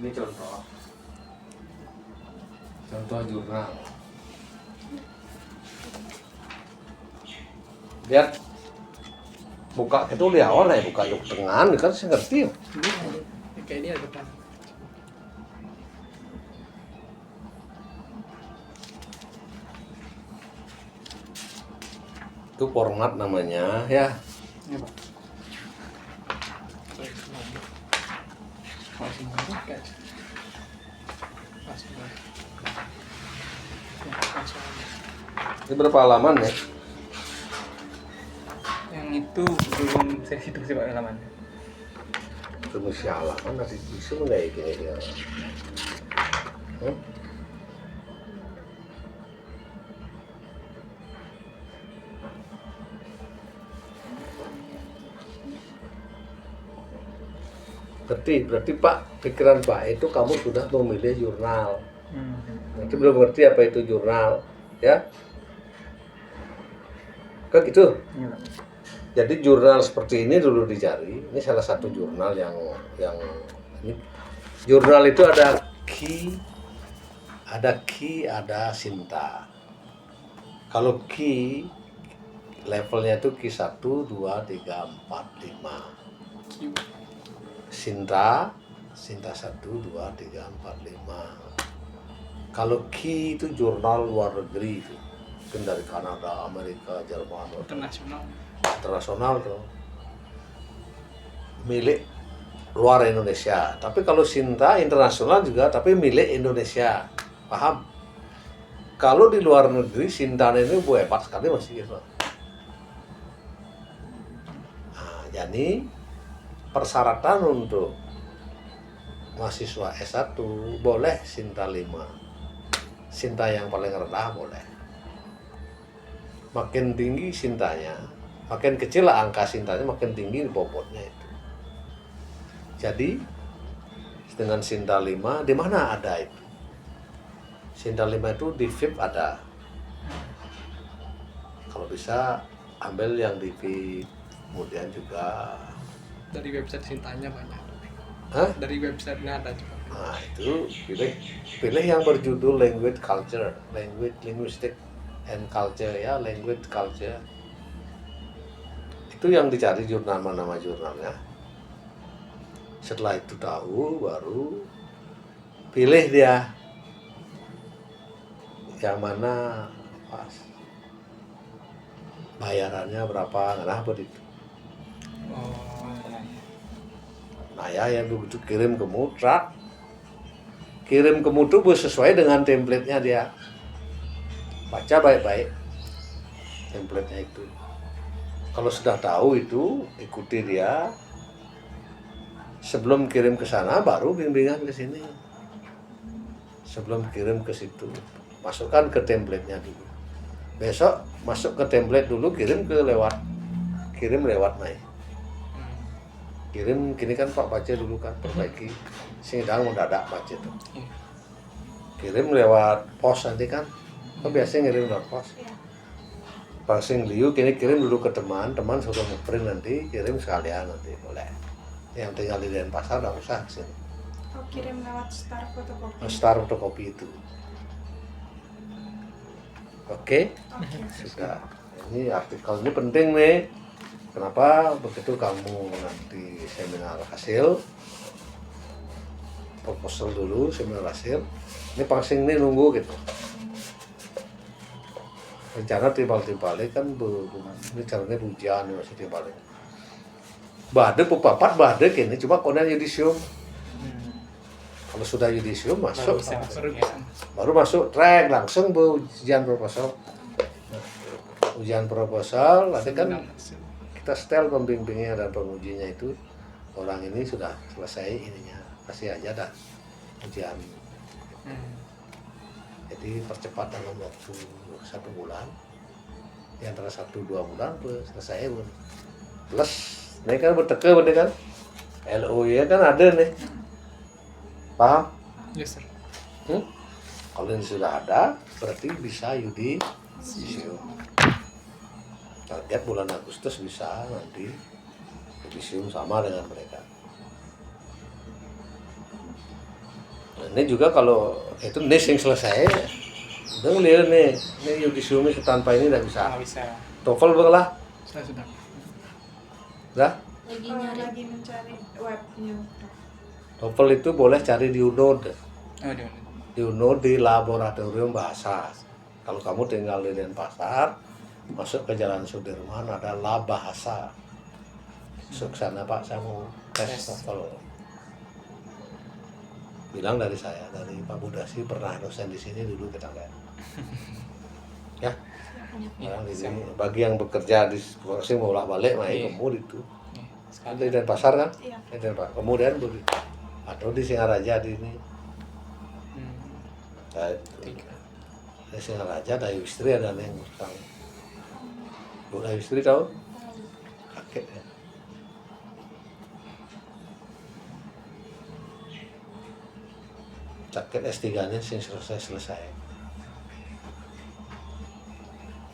Ini contoh jurnal. Lihat buka itu di awal ya, buka yuk tengah kan saya ngerti ya. Ini kayak ini ada depan. Itu format namanya ya. Ini Pak. Masih pakai. Masih pakai. Ya, langsung aja. Ini berapa halaman ya? Yang itu belum saya hitung sih Pak halamannya. Itu mesti halaman nanti bisa nggak ya gini ya? Berarti Pak, pikiran Pak itu kamu sudah memilih jurnal. Nanti belum ngerti apa itu jurnal, ya? Kan gitu. Iya Pak. Jadi jurnal seperti ini dulu dicari. Ini salah satu jurnal yang ini. Jurnal itu ada ada Sinta. Kalau Ki levelnya itu Ki 1, 2, 3, 4, 5. Sinta 1, 2, 3, 4, 5. Kalau Ki itu jurnal luar negeri itu. Mungkin dari Kanada, Amerika, Jerman, internasional tuh. Milik luar Indonesia. Tapi kalau Sinta internasional juga tapi milik Indonesia. Paham? Kalau di luar negeri Sinta ini hebat sekali masih gitu. Nah, jadi persyaratan untuk mahasiswa S1 boleh Sinta 5. Sinta yang paling rendah boleh. Makin tinggi Sintanya, makin kecil angka Sintanya, makin tinggi bobotnya itu. Jadi dengan Sinta 5 di mana ada itu? Sinta 5 itu di VIP ada. Kalau bisa ambil yang di VIP, kemudian juga Dari website Sintanya banyak. Hah? Dari websitenya ada juga. Nah itu pilih yang berjudul language culture, linguistic and culture ya, language culture. Itu yang dicari jurnal, nama jurnalnya. Setelah itu tahu baru pilih dia yang mana pas bayarannya berapa, nah begitu. Oh, iya. Nah ya yang begitu kirim ke Mutra, kirim ke Mutu sesuai dengan template-nya dia. Baca baik-baik template-nya itu. Kalau sudah tahu itu, ikuti dia. Sebelum kirim ke sana baru bimbingan ke sini. Sebelum kirim ke situ, masukkan ke template-nya dulu. Besok masuk ke template dulu, kirim lewat Mai. Kirim gini kan Pak baca dulu kan, perbaiki. Sedang mendadak baca tuh. Kirim lewat pos nanti kan. Kan biasanya ngirim lewat pos. Pasing liu kini kirim dulu ke teman suruh ngeprint nanti, kirim sekalian nanti boleh. Yang tinggal di Denpasar enggak usah kesini. Oh, kirim lewat Star fotokopi. Star fotokopi itu. Oke? Oke. Sudah. Ini artikel ini penting nih. Kenapa? Begitu kamu nanti seminar hasil, proposal dulu, seminar hasil. Ini pasing nih nunggu gitu. Rencana timbal-timbalik kan ini caranya hujan masih timbalik. Bade pepapat bade kini cuma konen yudisium. Kalau sudah yudisium masuk, baru masuk track langsung bu ujian proposal. Ujian proposal nanti kan kita setel pembimbingnya dan pengujinya itu orang ini sudah selesai ininya, kasih aja dah ujian. Jadi percepat dalam waktu 1 bulan, di antara 1-2 bulan selesai pun. Plus ini kan berteka bener kan, LOI kan ada nih, paham? Yes, sir. Kalau ini sudah ada, berarti bisa yudisium. Target bulan Agustus bisa nanti yudisium sama dengan mereka. Ini juga kalau itu nis yang selesai, udah ngeliat nih yudisium tanpa ini tidak bisa. Nggak bisa. TOEFL lah, Saya sudah. dah. Lagi nyari. Lagi mencari webnya. TOEFL itu boleh cari di UNOD. Oh, di mana? Di UNOD di laboratorium bahasa. Kalau kamu tinggal di Denpasar, masuk ke Jalan Sudirman ada lab bahasa. Masuk sana Pak, saya mau tes Tes. TOEFL. Bilang dari saya, dari Pak Budasi pernah dosen di sini dulu kita lihat. Ya, Iya, orang di siap. sini. Bagi yang bekerja di Sulawesi mau balik, main Iya. kamu itu. Iya, Kan sekali. di Denpasar kan? Iya. Di Denpasar. Kemudian atau di Singaraja di ini. Hmm, Nah, tiga. di Singaraja ada istri ada yang utang. Bu istri tahu? Kakek ya. Kakek S3-nya sih selesai.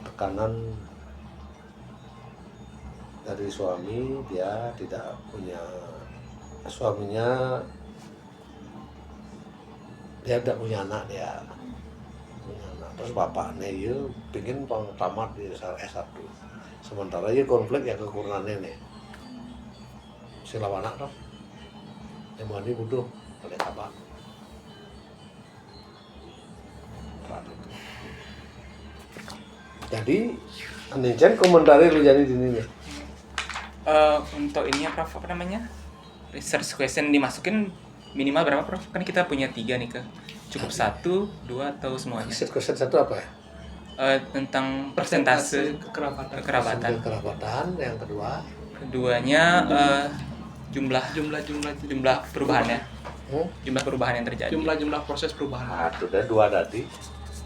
Tekanan dari suami, dia tidak punya, suaminya dia tidak punya anak dia. Punya anak. Terus bapaknya ya pingin tamat di S1. Sementara ya konflik ya kekurungannya nih. Si lawan anak dong. Yang mau ini butuh oleh apa? Jadi, Anicen komentari lu jadi di sini. Untuk ini ya Prof, apa namanya? Research question dimasukin minimal berapa Prof? Kan kita punya 3 nih ke. Cukup 1, 2 atau semuanya? Question satu apa ya? Tentang persentase kekerabatan. kekerabatan. Kerabatan, yang kedua. Keduanya jumlah Jumlah perubahannya. Hmm? Jumlah perubahan yang terjadi. jumlah proses perubahan. Aduh, udah dua tadi.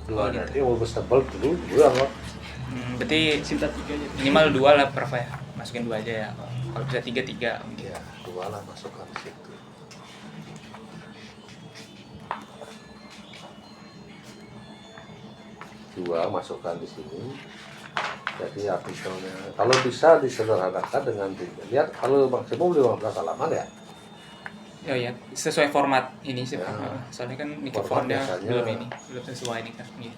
Dua Oh, gitu. tadi mau bersebel dulu, dua kok. Berarti Cinta tiga aja. minimal 2 lah Prof ya. Masukin 2 aja ya. Kalau bisa 3. Ya, dua lah masukkan di situ. Dua masukkan di sini. Jadi artikelnya, kalau bisa disederhanakan dengan tiga. Lihat, kalau maksimum 15 halaman ya. Oh ya, sesuai format ini sih. Ya. Soalnya kan Format mikrofonnya biasanya- belum sesuai nih kan. Iya.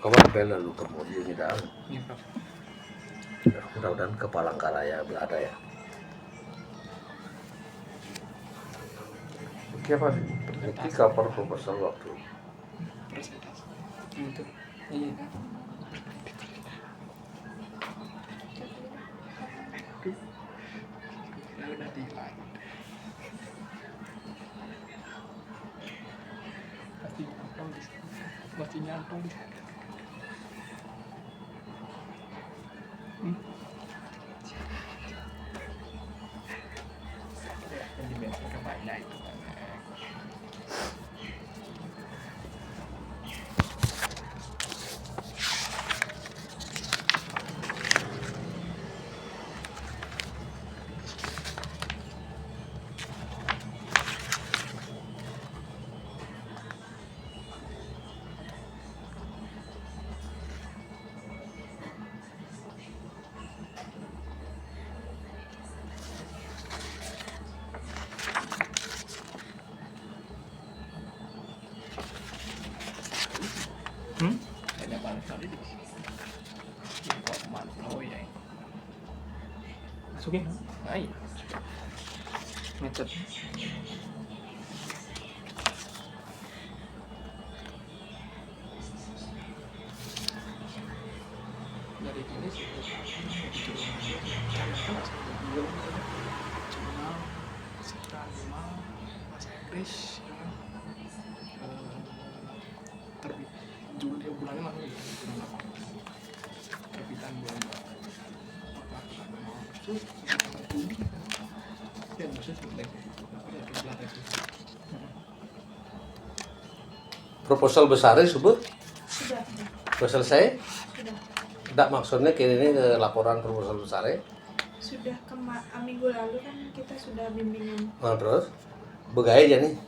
Kamu bela lu kemudian di dalam. Ini Prof. Mudah-mudahan ke Palangkaraya ada ya. Oke apa sih? Ini cover proposal waktu. Persentase. Itu. Iya. Udah di like. Masih nyantol di sana. Yang dimensikan banyak itu kan. Banyak banget kali di sini. Informan proyek. Masukin. Ayo. Metode. Dari ini sih jurnal serta jurnal bahasa Inggris ya kan. Terbit judul bulannya langsung ya bulan apa terbitan bulan berapa Agustus sampai Juli ya Agustus mulai apa ya bulan itu Proposal besarnya subuh Sudah. sudah selesai. Sudah. Tidak maksudnya kini ini ke laporan proposal besarnya. Sudah minggu lalu kan kita sudah bimbingan. Nah, terus begaya aja nih.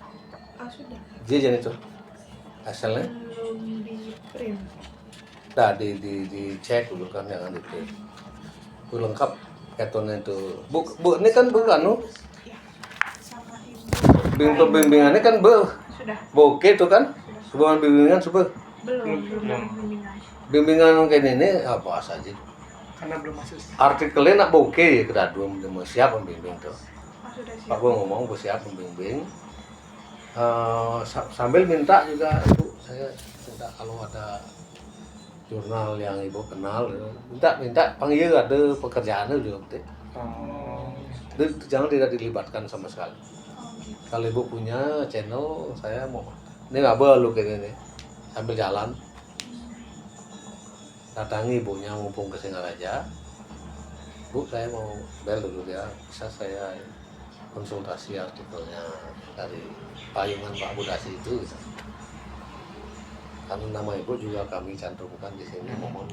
Sudah. Dia jadi tuh hasilnya. Belum di print. Nah, dicek dulu kan, jangan di print. Itu lengkap ketonnya itu. Bu ini kan bukan nu. Ya. Sama ibu. Pembimbingannya kan Sudah. bokeh tuh kan. Hubungan bimbingan super. Belum Belum. bimbingan. Bimbingan kayak ini apa saja. Karena belum masuk. Artikelnya nak bokeh ya kedua mau siap membimbing tuh. Oh, sudah Pak siap. gua ngomong gua siap membimbing. Sambil minta juga ibu saya minta kalau ada jurnal yang ibu kenal minta panggil ada pekerjaannya juga penting. Oh. Jangan tidak dilibatkan sama sekali. Oh, gitu. Kalau ibu punya channel saya mau ini nggak perlu kayak gini sambil jalan datangi ibunya mumpung ke Singaraja. Bu saya mau bel dulu ya bisa saya konsultasi artikelnya dari payungan Pak Budasi itu gitu. Karena nama ibu juga kami cantumkan di sini mohon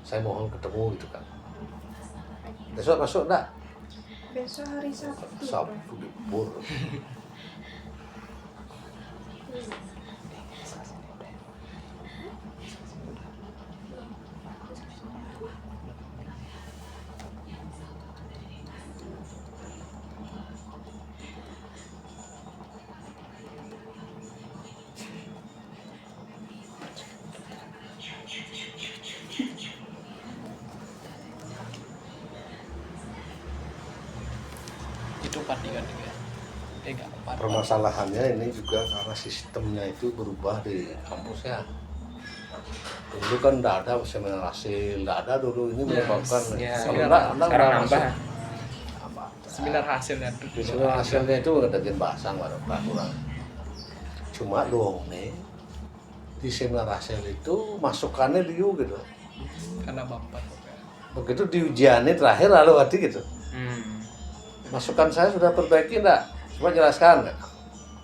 saya mohon ketemu gitu kan. Besok masuk enggak? Besok hari Sabtu. Sabtu libur. Itu kan enggak apa. Permasalahannya ini juga karena sistemnya itu berubah di kampus ya. Dulu kan tidak ada seminar hasil, tidak ada dulu ini menyebabkan Ya, kalau enggak anda sekarang nggak nambah. masuk. Apa? Seminar hasilnya tuh dulu. Seminar hasilnya itu ngadain bahasa baru peraturan. Cuma dong nih di seminar hasil itu masukannya liu gitu. Karena bapak. Begitu di ujiannya terakhir lalu hati gitu. Hmm. Masukan saya sudah perbaiki enggak? Coba jelaskan.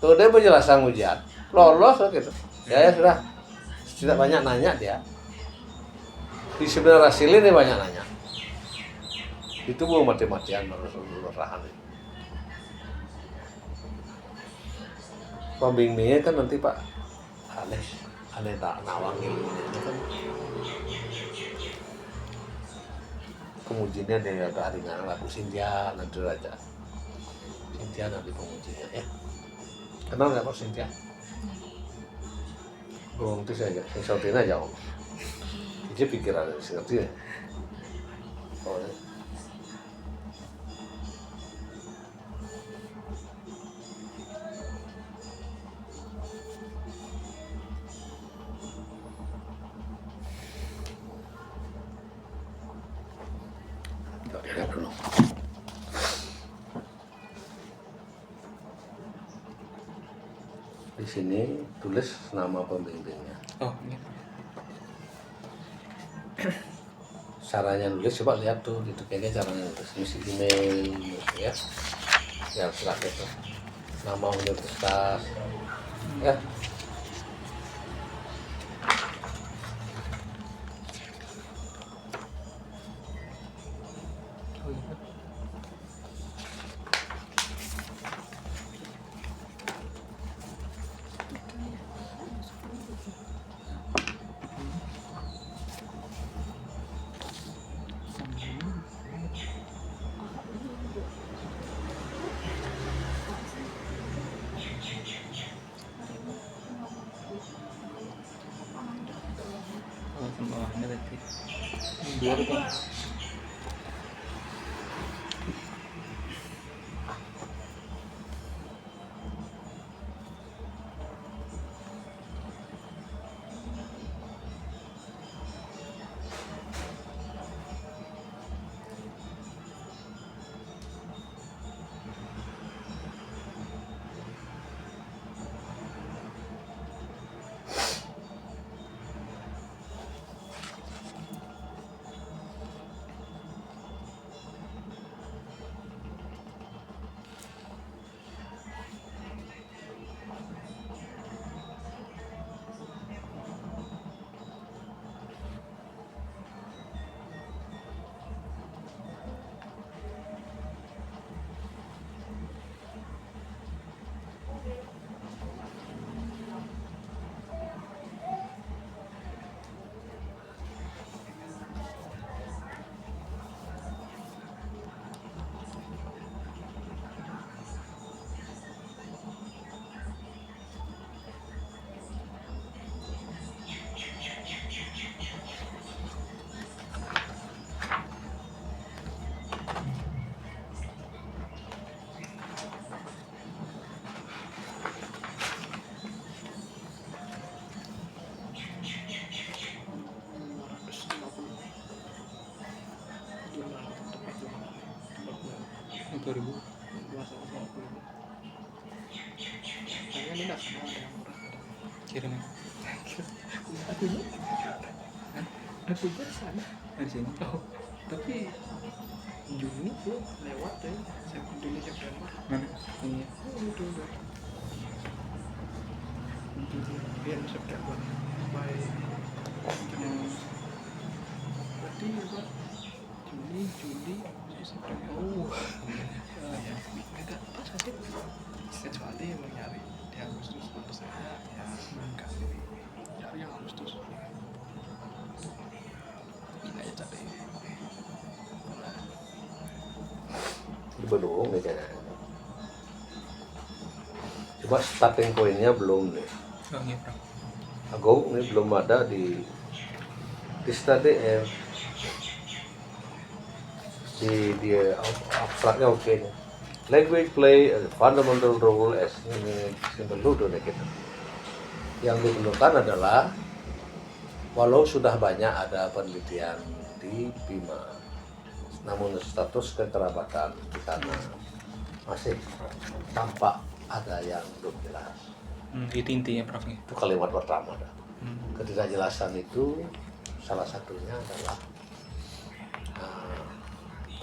Tuh dia penjelasan ujian, lolos gitu. Ya sudah. Tidak banyak nanya dia. Di seminar hasil ini banyak nanya. Itu mau mati-matian rahan. Pembimbingnya kan nanti Pak aneh tak nawang ilmu ini kan. Pengujinya dia ada ringan laku Cynthia nanti aja. Cynthia nanti pengujinya ya. Kenal nggak Pak Cynthia? Belum itu saja, yang sautin aja om. Dia pikiran seperti ini. Oh, ya. Lihat dulu. Di sini tulis nama pembimbingnya. Oh, ini. Caranya nulis coba lihat tuh gitu kayaknya caranya nulis mesti email ya. Ya terakhir tuh nama universitas ya. Oh, bawahnya berarti. Dua betul. 2000. 250. Kayaknya ini nggak ada yang murah. Kirim ya. Akunya? Akunya sana. Di sini. Oh, tapi Juni tuh lewat deh. Juni September. Mana? Ini. Oh, itu udah. Juni September. Baik. Berarti apa? Juni, Juli, September. Oh, ya. Beda pas aja. Kecuali emang nyari di Agustus, saya ya enggak nyari yang Agustus. Ini aja cari. Belum nih kayaknya. Coba starting pointnya belum nih. Oh iya, Prof. Agung ini belum ada di study di abstraknya oke nih. Language play a fundamental role as simbol gitu. Yang diperlukan adalah walau sudah banyak ada penelitian di BIMA, namun status kekerabatan di sana masih tampak ada yang belum jelas. Itu intinya, Prof. Itu kalimat pertama. Ketidakjelasan itu salah satunya adalah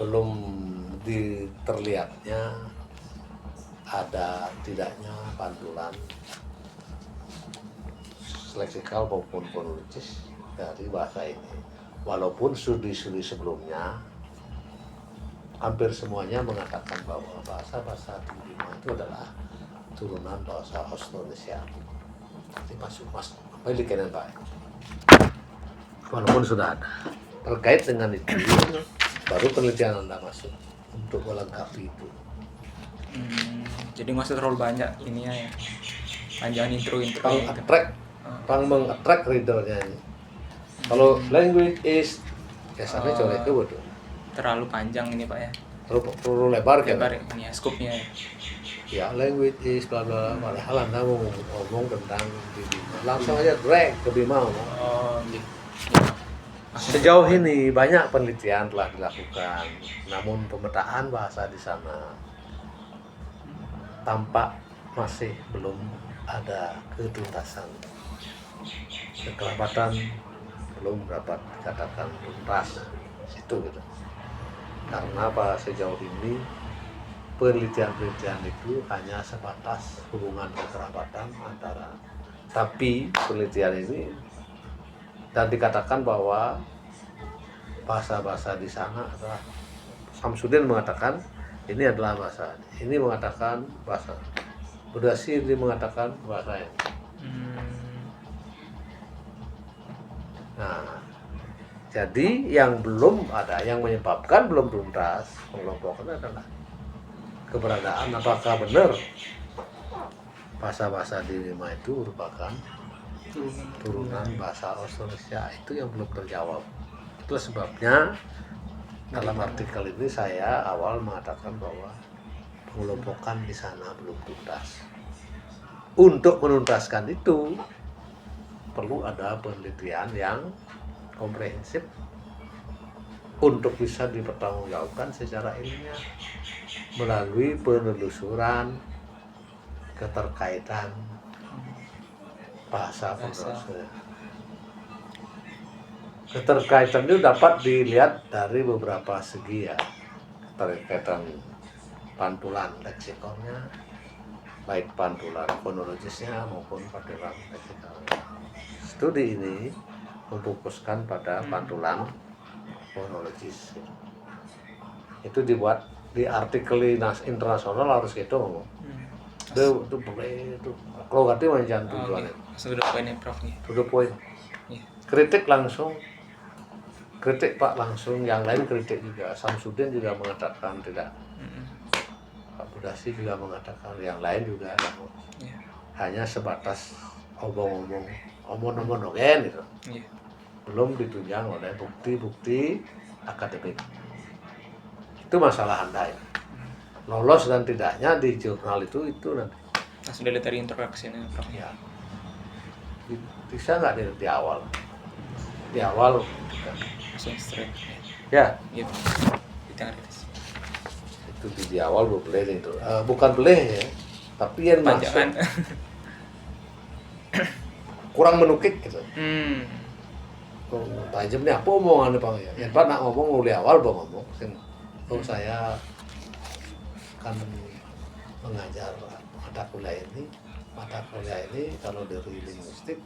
belum terlihatnya ada tidaknya pantulan leksikal maupun fonologis dari bahasa ini. Walaupun studi-studi sebelumnya hampir semuanya mengatakan bahwa bahasa-bahasa di Bima itu adalah turunan bahasa Austronesia. Jadi masuk pilih kanan baik. Walaupun sudah ada terkait dengan itu, baru penelitian Anda masuk untuk melengkapi itu. Jadi nggak usah terlalu banyak ini ya. Panjang intro gitu. Meng-attract readernya ini. Kalau language is biasanya colek itu betul. Terlalu panjang ini, Pak ya. Terlalu lebar kan? Lebar ini ya, scope-nya ya. Ya, language is bla bla, padahal Anda mau ngomong tentang Bima. Langsung aja drag ke Bima. Oh, gitu. Sejauh ini banyak penelitian telah dilakukan, namun pemetaan bahasa di sana tampak masih belum ada ketuntasan. Kekerabatan belum dapat dikatakan tuntas itu gitu. Karena apa, sejauh ini penelitian-penelitian itu hanya sebatas hubungan kekerabatan antara, tapi penelitian ini dan dikatakan bahwa bahasa-bahasa di sana adalah, Samsudin mengatakan ini adalah bahasa, ini mengatakan bahasa, Budasi ini mengatakan bahasa yang. Nah, jadi yang belum ada, yang menyebabkan belum tuntas pengelompokan adalah keberadaan apakah benar bahasa-bahasa di Bima itu merupakan turunan bahasa Austronesia, itu yang belum terjawab. Itulah sebabnya dalam artikel ini saya awal mengatakan bahwa pengelompokan di sana belum tuntas. Untuk menuntaskan itu perlu ada penelitian yang komprehensif untuk bisa dipertanggungjawabkan secara ilmiah melalui penelusuran keterkaitan bahasa. Keterkaitan itu dapat dilihat dari beberapa segi ya. Keterkaitan pantulan leksikonnya, baik pantulan fonologisnya maupun pantulan leksikalnya. Studi ini memfokuskan pada pantulan fonologis. Itu dibuat di artikel internasional harus gitu ngomong. Itu kalau ganti macam tujuannya. Sudah poinnya, Prof. Sudah poin. Kritik langsung, kritik Pak langsung, yang lain kritik juga. Samsudin juga mengatakan tidak. Pak Budasi juga mengatakan, yang lain juga hanya sebatas omong-omong gitu. Belum ditunjang oleh bukti-bukti akademik. Itu masalah Anda ya. Lolos dan tidaknya di jurnal itu nanti. Nah, sudah lihat dari interaksinya, Prof. Ya. Bisa nggak di awal? Di awal Langsung straight. ya. Gitu. Itu yang kritis. Itu di awal boleh itu. Bukan boleh ya, tapi yang masuk Panjangan. kurang menukik gitu. Hmm. Tajam nih apa omongan Bang ya? Yang Pak nak ngomong mulai awal Bang ngomong. Saya akan mengajar mata kuliah ini. Mata kuliah ini kalau dari linguistik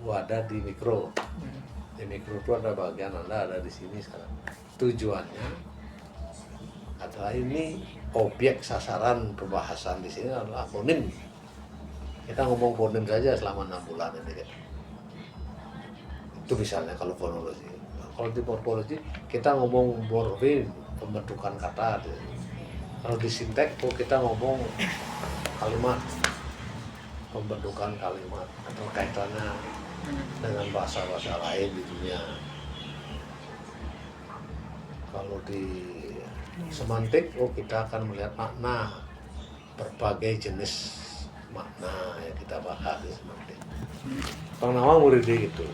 ada di mikro. Di mikro itu ada bagian Anda ada di sini sekarang. Tujuannya adalah ini objek sasaran pembahasan di sini adalah fonim. Kita ngomong fonim saja selama 6 bulan ini kan. Itu misalnya kalau fonologi. Kalau di morfologi kita ngomong morfem, pembentukan kata. Kalau di sintek kita ngomong kalimat, pembentukan kalimat atau kaitannya dengan bahasa-bahasa lain di dunia. Kalau di semantik, kita akan melihat makna berbagai jenis makna yang kita bahas di semantik. Bang Nawang muridnya gitu.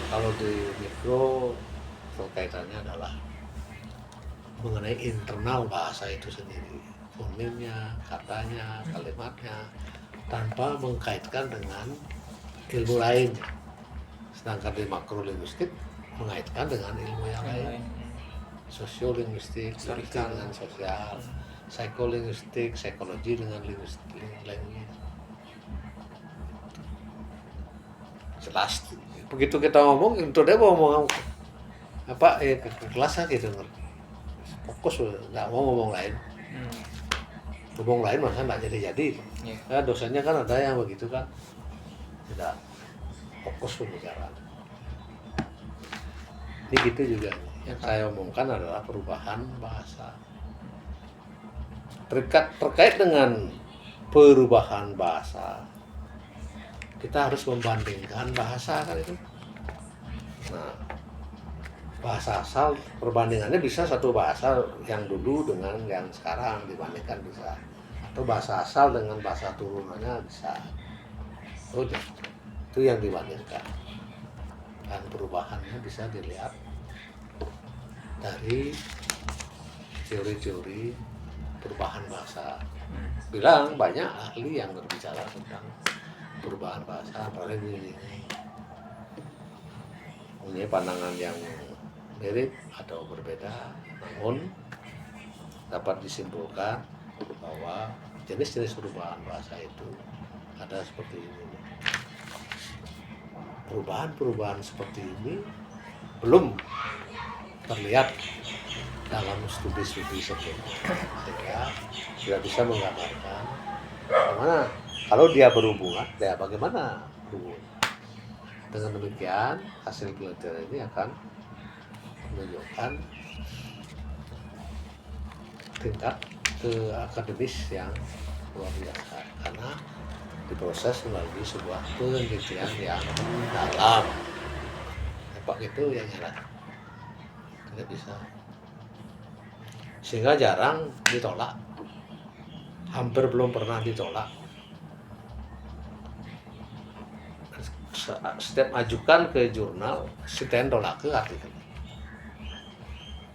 Kalau di mikro, kaitannya adalah mengenai internal bahasa itu sendiri, fonimnya, katanya, kalimatnya, tanpa mengkaitkan dengan ilmu lain. Sedangkan di makrolinguistik mengaitkan dengan ilmu yang lain, sosiolinguistik dengan sosial, psikolinguistik, psikologi dengan linguistik. Jelas. Begitu kita ngomong, itu dia mau ngomong apa ya ke kelas gitu, fokus nggak mau ngomong lain. Ngomong lain masa nggak jadi. Yeah. Dosennya kan ada yang begitu kan, tidak fokus pembicaraan. Ini gitu juga. Yang saya omongkan adalah perubahan bahasa. Terkait dengan perubahan bahasa, kita harus membandingkan bahasa kan itu. Nah, bahasa asal perbandingannya bisa satu bahasa yang dulu dengan yang sekarang dibandingkan bisa, atau bahasa asal dengan bahasa turunannya bisa. Itu yang dibandingkan. Dan perubahannya bisa dilihat dari teori-teori perubahan bahasa. Bilang banyak ahli yang berbicara tentang perubahan bahasa, paling ini pandangan yang mirip atau berbeda, namun dapat disimpulkan bahwa jenis-jenis perubahan bahasa itu ada seperti ini. Perubahan-perubahan seperti ini belum terlihat dalam studi-studi sebelumnya, sehingga tidak bisa menggambarkan bagaimana kalau dia berhubungan, bagaimana hubungan. Dengan demikian, hasil penelitian ini akan menunjukkan tingkat ke akademis yang luar biasa, karena diproses melalui sebuah penelitian yang dalam. Pak itu yang nyerah, tidak bisa, sehingga jarang ditolak, hampir belum pernah ditolak. Setiap ajukan ke jurnal, setiap tolak ke artikel.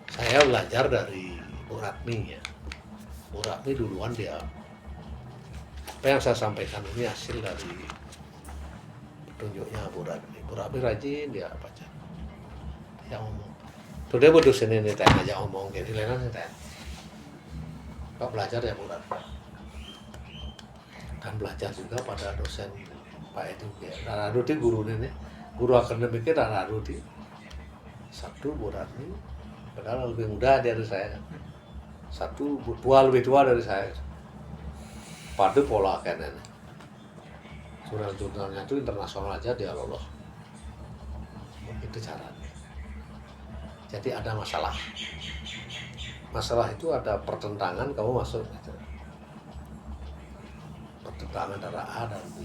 Saya belajar dari Bu Ratmi ya. Bu Ratmi duluan dia. Apa yang saya sampaikan ini hasil dari petunjuknya Bu Ratmi. Bu Ratmi rajin dia baca. Dia ngomong. Tuh dia berdosen ini tanya aja ngomong jadi lain tanya. Pak belajar ya Bu Ratmi. Dan belajar juga pada dosen Pak Edu ya. Raradu itu guru ini, guru akademiknya Raradu itu. Satu Bu Ratmi, padahal lebih muda dari saya. Satu lebih tua dari saya. Pada pola kenen. Jurnal-jurnalnya itu internasional aja dia lolos. Itu caranya. Jadi ada masalah. Masalah itu ada pertentangan kamu masuk. Pertentangan antara A dan B.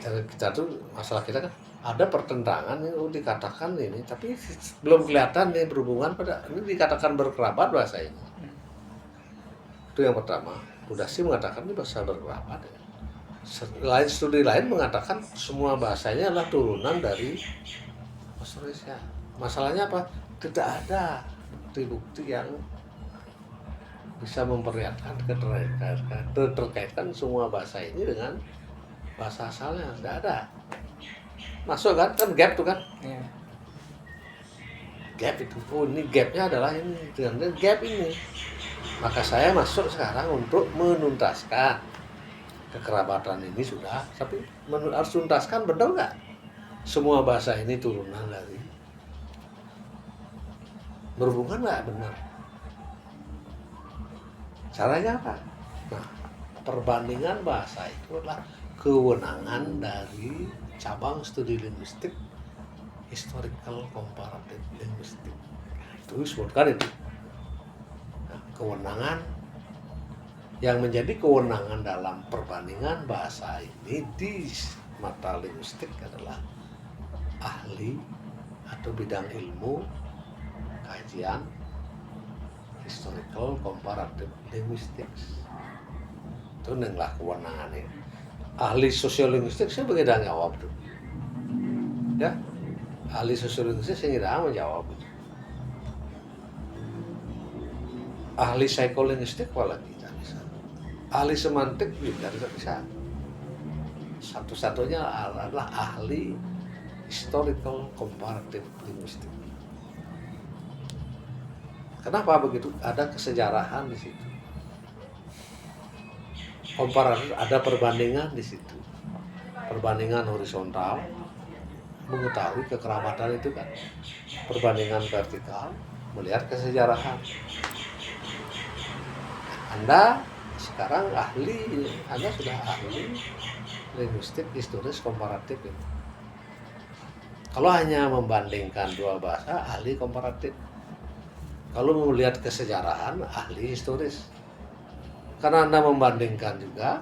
Kita tuh masalah kita kan ada pertentangan yang dikatakan ini, tapi belum kelihatan nih berhubungan pada ini dikatakan berkerabat bahasa ini. Itu yang pertama. Budasi mengatakan ini bahasa berkerabat. Lain studi lain mengatakan semua bahasanya adalah turunan dari bahasa Indonesia. Masalahnya apa? Tidak ada bukti-bukti yang bisa memperlihatkan terkaitkan semua bahasa ini dengan bahasa asalnya. Tidak ada. Masuk kan gap tuh kan? Iya. Gap itu. Oh, ini gapnya adalah ini dengan gap ini. Maka saya masuk sekarang untuk menuntaskan kekerabatan ini sudah. Tapi harus tuntaskan, benar nggak? Semua bahasa ini turunan dari berhubungan nggak benar? Caranya apa? Nah, perbandingan bahasa itu adalah kewenangan dari cabang studi linguistik, historical comparative linguistik. Itu disebutkan itu. Nah, kewenangan yang menjadi kewenangan dalam perbandingan bahasa ini di mata linguistik adalah ahli atau bidang ilmu kajian historical comparative linguistics. Itu adalah kewenangannya. Ahli sosiolinguistik saya bagaimana jawab tuh? Ya, ahli sosiolinguistik saya tidak menjawab. Ahli psikolinguistik apalagi tidak bisa. Ahli semantik juga tidak bisa. Satu-satunya adalah ahli historical comparative linguistic. Kenapa begitu? Ada kesejarahan di situ. Komparatif, ada perbandingan di situ. Perbandingan horizontal, mengetahui kekerabatan itu kan. Perbandingan vertikal, melihat kesejarahan. Anda sekarang Anda sudah ahli linguistik, historis, komparatif. Kalau hanya membandingkan dua bahasa, ahli komparatif. Kalau melihat kesejarahan, ahli historis. Karena Anda membandingkan juga,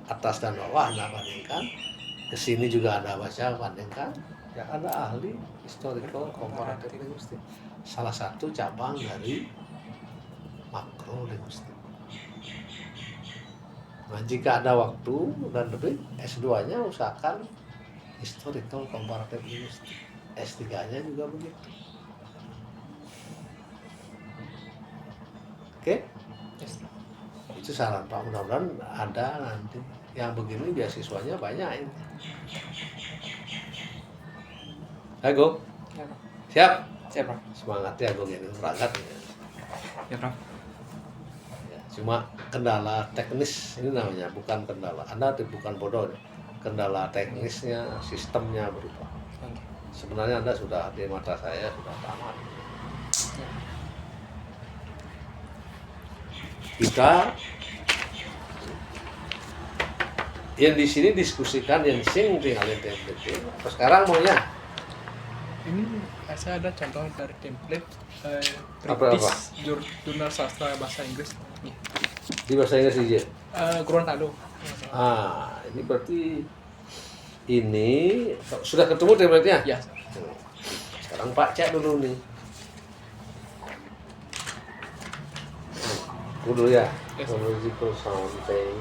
atas dan bawah Anda bandingkan, ke sini juga Anda baca, bandingkan, ya Anda ahli historical comparative linguistik. Salah satu cabang dari makro linguistik. Nah, jika ada waktu dan lebih, S2-nya usahakan historical comparative linguistik. S3-nya juga begitu. Oke? Yes. Itu saran Pak, mudah-mudahan ada nanti yang begini beasiswanya banyak ini. Ayo Go. Ya, Prof. Siap? Siap, Prof. Semangat ya Go, ini berangkat ya. Ya, Prof. Ya, cuma kendala teknis ini namanya, bukan kendala. Anda bukan bodoh. Kendala teknisnya, sistemnya berubah. Oke. Sebenarnya Anda sudah di mata saya sudah tamat. Ya. Kita yang di sini diskusikan yang sing tinggalin template. Sekarang maunya Ini saya ada contoh dari template Apa-apa? British Jurnal Sastra Bahasa Inggris. Nih, di bahasa Inggris aja. Gorontalo. Ini berarti ini sudah ketemu template-nya? Ya, Sekarang Pak cek dulu nih. Dulu ya, Yes. phonological sounding.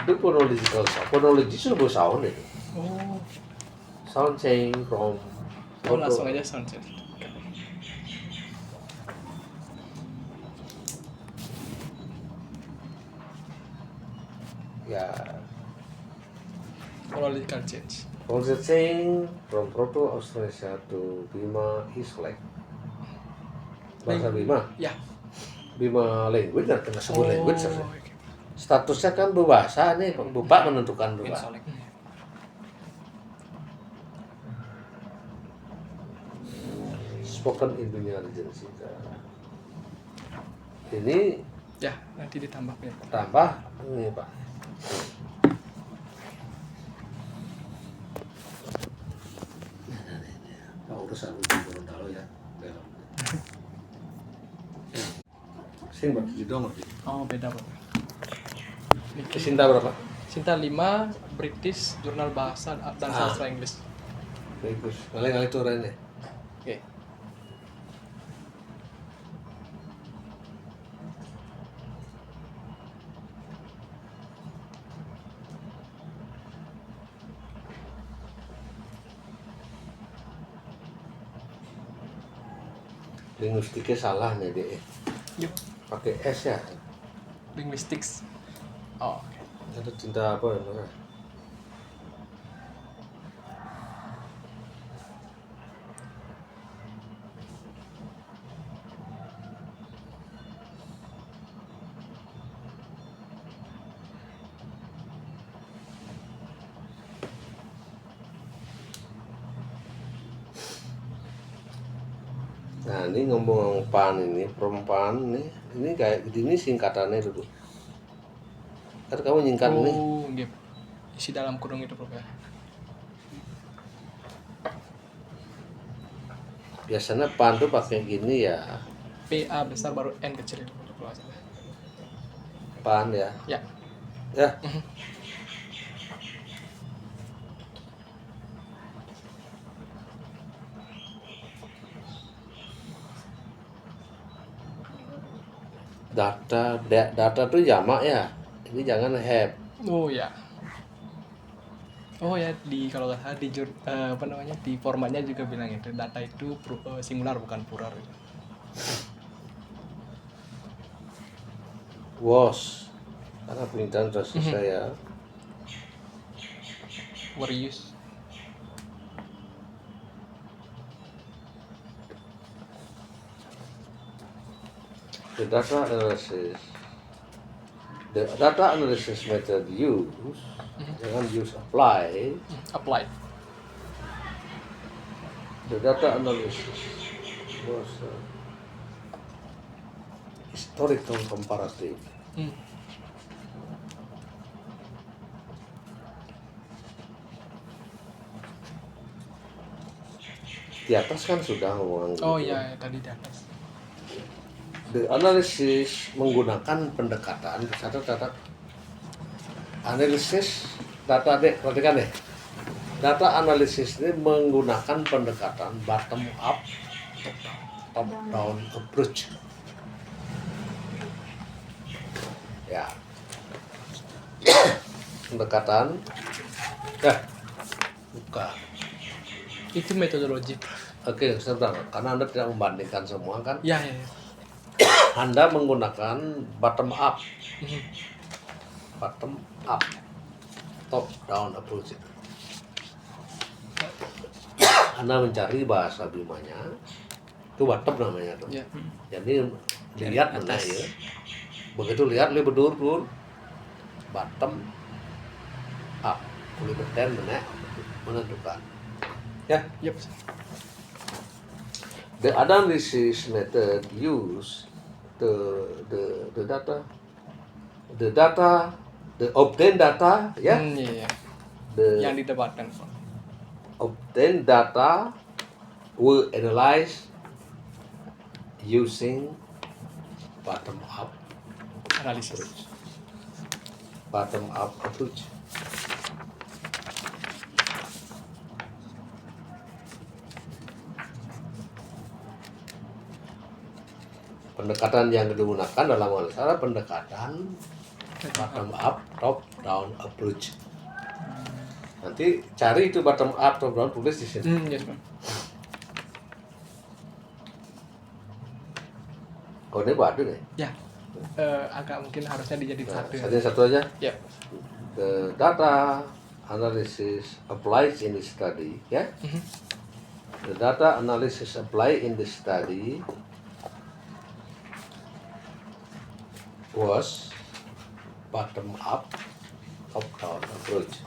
Itu phonology sudah sound itu. oh, Sound change from langsung aja sound check. ya Phonological change. processing from Proto Australia to Bima Islek. Bahasa Bima, Ya. Bima language kan kena sebut language saja. oke. Statusnya kan berbahasa nih, Bapak menentukan berbahasa. Insolek. Spoken in dunia regency. Ini Ya, nanti ditambah ya. tambah ini Pak. Nah, urusan di Gorontalo ya. Belok. Sing berarti dong. Oh, beda, Pak. Sinta berapa? Sinta 5, British Jurnal Bahasa dan Sastra Inggris. Bagus. Kali-kali tuh Rene. Oke. Linguistiknya salah nih deh. Yuk, Pakai S ya. linguistics. Oh, oke. Ada cinta apa ya? Nah ini ngomong pan ini perempuan nih ini kayak gini singkatannya dulu. Kan kamu nyingkat nih. Oh, gitu. Isi dalam kurung itu Prof ya. Biasanya pan tuh pakai gini ya. PA besar baru N kecil itu Prof. Pan ya. Ya. Ya. Data tuh jamak ya. Ini jangan have. Oh ya. Oh ya, di kalau nggak salah di apa namanya di formatnya juga bilang itu data itu singular bukan plural. Was. Karena perintahan sudah selesai ya. Were used. The data analysis method used, jangan use apply. Applied. The data analysis was historical comparative. Di atas kan sudah ngomong Oh gitu. iya, tadi di atas. The analysis menggunakan pendekatan, data analisis data deh, perhatikan deh. Data analisis ini menggunakan pendekatan bottom up, top down approach. Ya, pendekatan. Ya, buka. Itu metodologi. Oke, sebentar. Karena Anda tidak membandingkan semua kan? Ya, ya, ya. Anda menggunakan bottom up, top down approach. Anda mencari bahasa Bimanya, itu bottom namanya tuh. Ya. Jadi lihat mana ya. Begitu lihat lebih berdurur, bottom up, boleh beten mana menentukan. Ya. Yep. The analysis method use the data, the obtain data, ya. Iya, iya. The Yang didebatkan. obtain data will analyze using bottom up Analisis. approach. Pendekatan yang digunakan dalam hal ini adalah pendekatan bottom up, top down approach. Nanti cari itu bottom up, top down, tulis di sini. Yes, Bang. Oh ini baru nih. Ya. Agak mungkin harusnya dijadiin Nah, satu. satu aja. Ya. The data analysis applies in the study, ya. The data analysis applied in the study was bottom up, top down approach.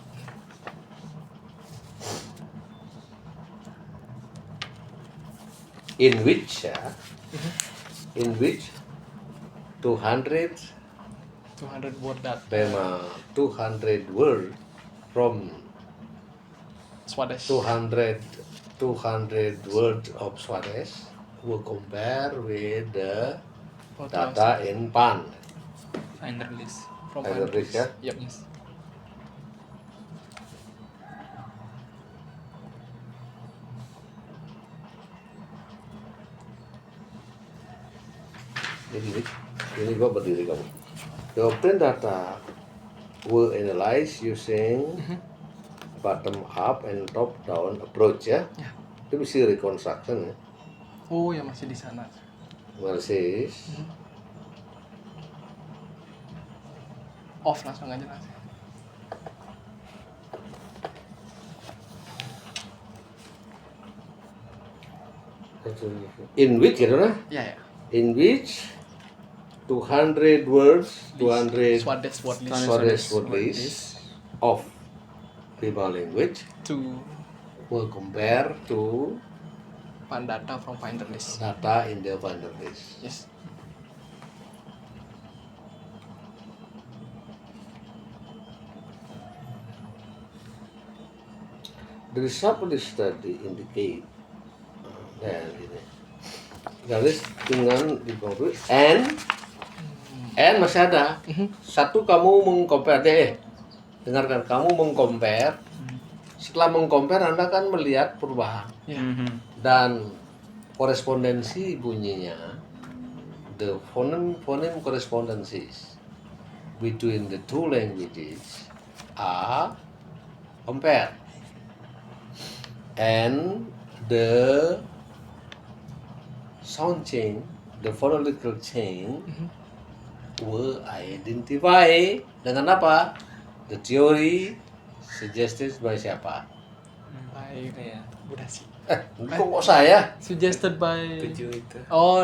In which 200 200 word data. 200 word from Swadesh. 200 words of Swadesh will compare with the data in PAN. Find release. From Find release, ya? Yep. Yes. Ini gua berdiri kamu. The obtained data will analyze using bottom up and top down approach, ya. Ya. Itu mesti reconstruction ya. Oh ya, masih di sana. analisis. Off langsung aja langsung. In which gitu nah? Ya ya. In which 200 words, 200 Swades word list Swedish word list of Bima language to will compare to find data from finder list. data in the finder list. Yes. The result of the study indicate dan ini garis dengan dikontrol and masih ada satu kamu mengcompare dengarkan kamu mengcompare setelah mengcompare Anda kan melihat perubahan Ya. dan korespondensi bunyinya the phoneme correspondences between the two languages are compared and the sound chain, the phonological chain were identified dengan apa? The theory suggested by siapa? By Iya. Budasi. Kok saya? Suggested by 7 itu. Oh,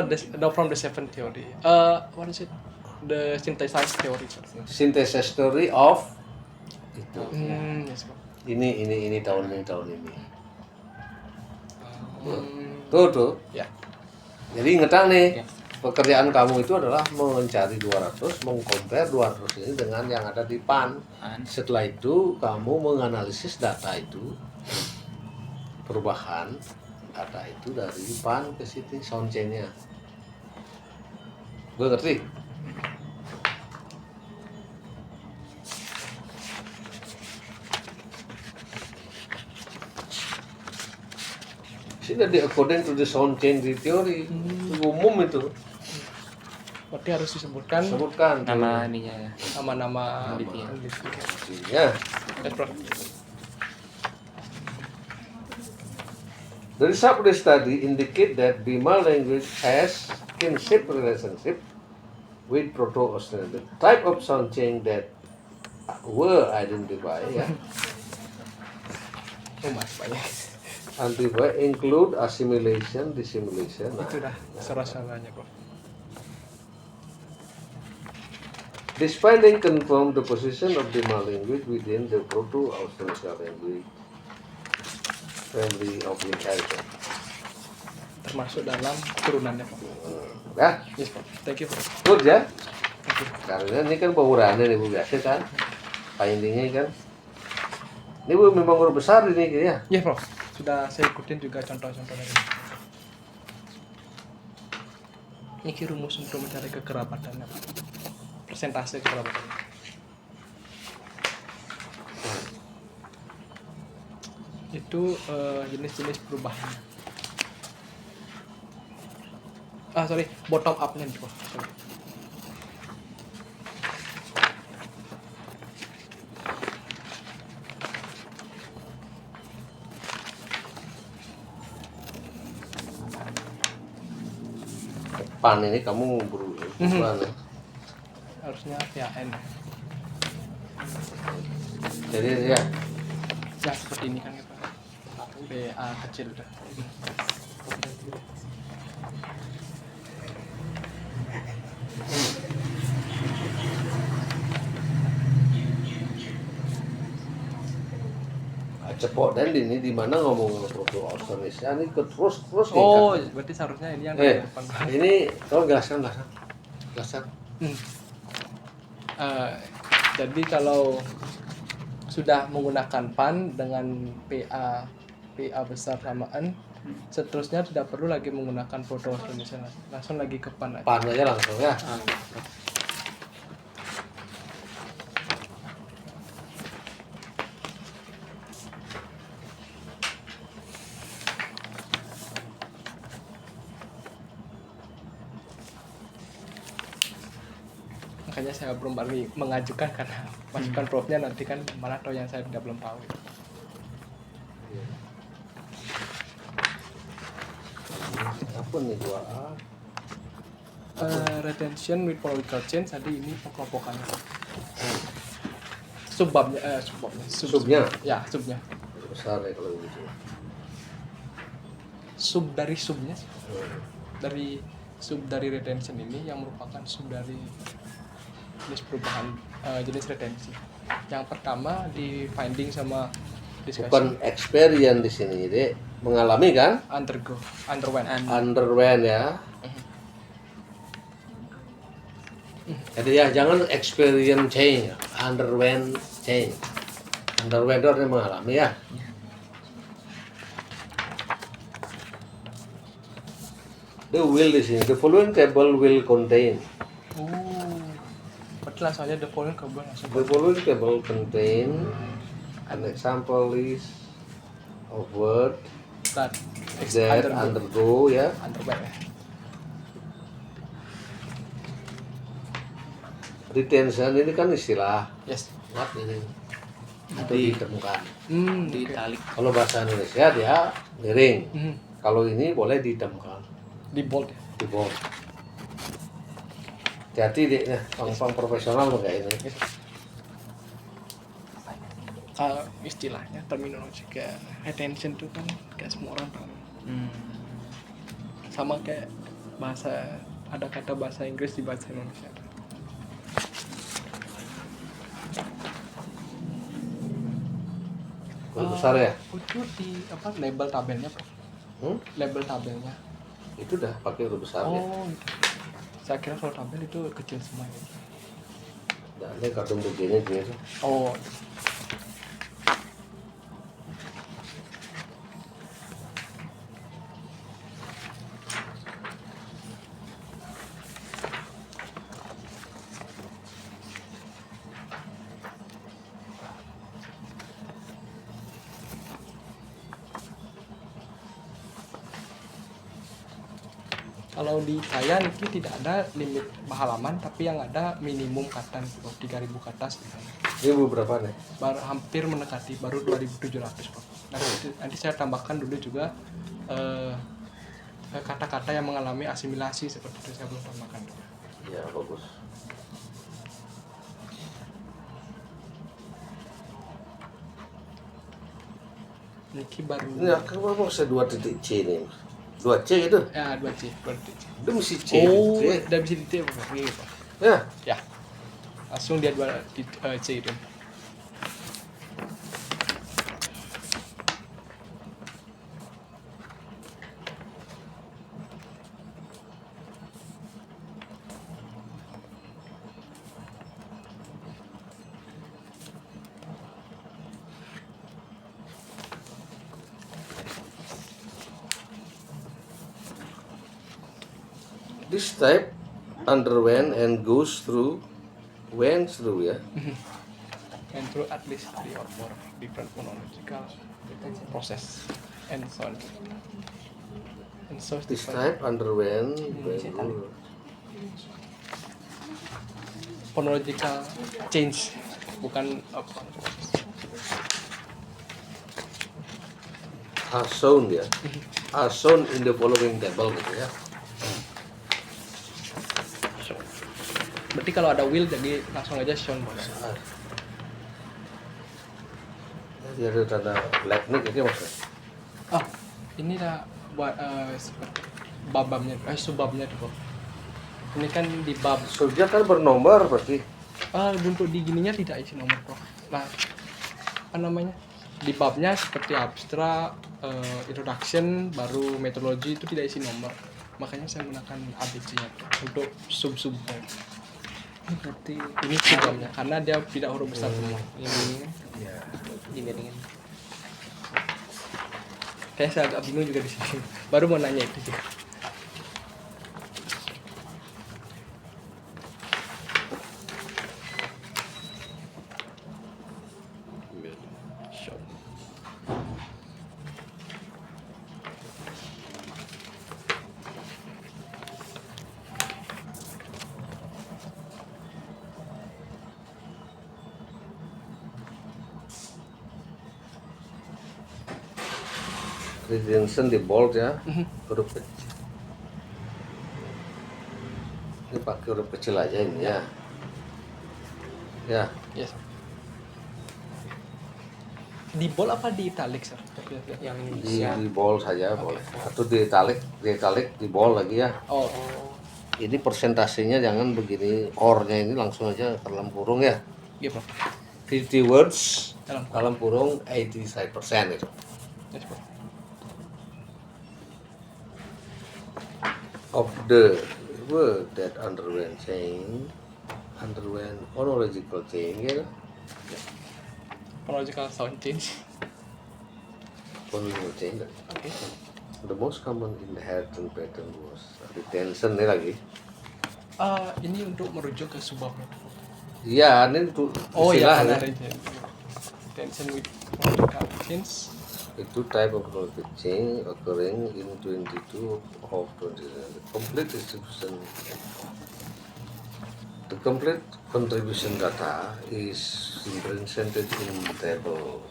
from the seven theory. What is it? The synthesized theory. Synthesis theory of itu. Yes, bro. Ini tahun ini. Tuh. Ya. Jadi ngetang nih. Ya. Pekerjaan kamu itu adalah mencari 200, mengcompare 200 ini dengan yang ada di PAN. Setelah itu kamu menganalisis data itu, perubahan data itu dari PAN ke situ sound chain-nya. Gue ngerti? Sini di according to the sound chain theory, umum itu. Berarti harus disebutkan Sebutkan Nama ininya ya. nama-nama Penelitian. ya. Yes, bro. The result of the study indicate that Bima language has kinship relationship with Proto-Australian type of sound chain that were identified. Ya. Oh, mas banyak. Identified include assimilation, dissimilation. Itu dah salah-salahnya, bro. This finding confirmed the position of Bima language within the Proto-Australian language family of inheritance. Termasuk dalam turunannya, bro. Ya, Yes, bro. Thank you, bro. good ya. Karena ini kan baurannya nih Bu biasa kan. Findingnya kan. Ini Bu memang guru besar ini ya. Yes, bro. Sudah saya ikutin juga contoh-contohnya. Ini rumus untuk mencari kekerabatannya, Pak. Persentase kekerabatan. Itu jenis-jenis perubahan. Bottom up-nya nih, Bro. Sorry. PAN ini kamu berubah. Harusnya PAN. Jadi ya, Ya seperti ini kan gitu. BA kecil udah. cepok dan ini di mana ngomong Proto Australia ini terus Oh, nih, berarti seharusnya ini yang kan? depan. Ini tolong jelaskan. Jadi kalau sudah menggunakan PAN dengan PA besar samaan, seterusnya tidak perlu lagi menggunakan Proto Australia, langsung lagi ke PAN aja. PAN aja langsung ya. Makanya saya belum berani mengajukan karena masukan profnya nanti kan malah tahu yang saya tidak belum tahu. Apa nih 2A? Retention with phonological change, tadi ini pengelompokannya. Subbabnya, Subnya? Ya, subnya. Besar ya kalau begitu. Sub dari subnya sih. Dari sub dari retention ini yang merupakan sub dari jenis perubahan jenis retensi. Yang pertama di finding sama discussion. Bukan experience di sini, jadi mengalami kan? Underwent ya. Jadi ya jangan experience change, underwent change. Underwent itu artinya mengalami ya. The will di sini, the following table will contain. Berarti langsung aja the following cover langsung. The following table contain an example list of word That that undergo ya. underwent ya. Retention ini kan istilah Yes. what ini itu ditemukan. Di italic. Kalau bahasa Indonesia dia miring. Mhm. Kalau ini boleh ditemukan Di bold ya. di bawah. Hati-hati deh, nah, pang profesional kayak ini. Kalau istilahnya terminologi kayak retention itu kan kayak semua orang tahu. Sama kayak bahasa, ada kata bahasa Inggris di bahasa Indonesia. Besar ya? Itu di apa label tabelnya, Prof? Label tabelnya. Itu dah pakai huruf besar ya. Oh, gitu. Saya kira kalau tabel itu kecil semua ya. Nah, ini kartun begini gitu. Oh, kalau di saya ini tidak ada limit halaman, tapi yang ada minimum kata 3.000 kata sebenarnya. Ini beberapa nih? Baru hampir mendekati, baru 2.700 Pak. Nanti saya tambahkan dulu juga kata-kata yang mengalami asimilasi seperti itu saya belum tambahkan dulu. Ya bagus. Niki baru Ini kenapa saya 2 titik C nih? 2C itu? ya 2C, 2C. Itu mesti C. Oh, C. udah bisa dititik Pak. Ini Pak. Ya. Ya. Langsung dia 2 C itu. This type underwent and goes through, went through ya. And through at least 3 or more different phonological process and so on. And so This type underwent, phonological change, bukan apa. are shown ya. Are shown in the following table gitu ya. Berarti kalau ada will jadi langsung aja shown Bos. Jadi ada tanda black nick ini maksudnya. Ah, ini dah buat babamnya, subbabnya tuh Bos. Ini kan di bab. Subjek kan bernomor berarti. Untuk di gininya tidak isi nomor Prof. Nah, apa namanya? Di babnya seperti abstrak, introduction, baru metodologi itu tidak isi nomor. Makanya saya menggunakan ABC-nya untuk sub-subnya. Berarti Ini subbabnya karena dia tidak huruf besar semua. ini Ya. dibandingin. Kayak saya agak bingung juga di sini. Baru mau nanya itu juga. Retention di bold ya. Huruf kecil. pakai huruf kecil aja ini ya. Ya, Yes. Di bold apa di italic, sir? Yang di bold saja boleh. Atau di italic, di bold lagi ya. Oh, Ini persentasenya jangan begini, core-nya ini langsung aja ke dalam kurung ya. iya, Bro. 50 words Dalam. dalam kurung 85% itu. Yes, Bro. Of the word that underwent phonological change ya. Phonological sound change. Phonological change. Oke. The most common inherent pattern was retention ini lagi. Ini untuk merujuk ke subbab. Iya, ini tuh Oh iya, istilah karena ya. retention with phonological change. Itu type of phonological change occurring in 22 of 20. Complete distribution. The complete contribution data is presented in table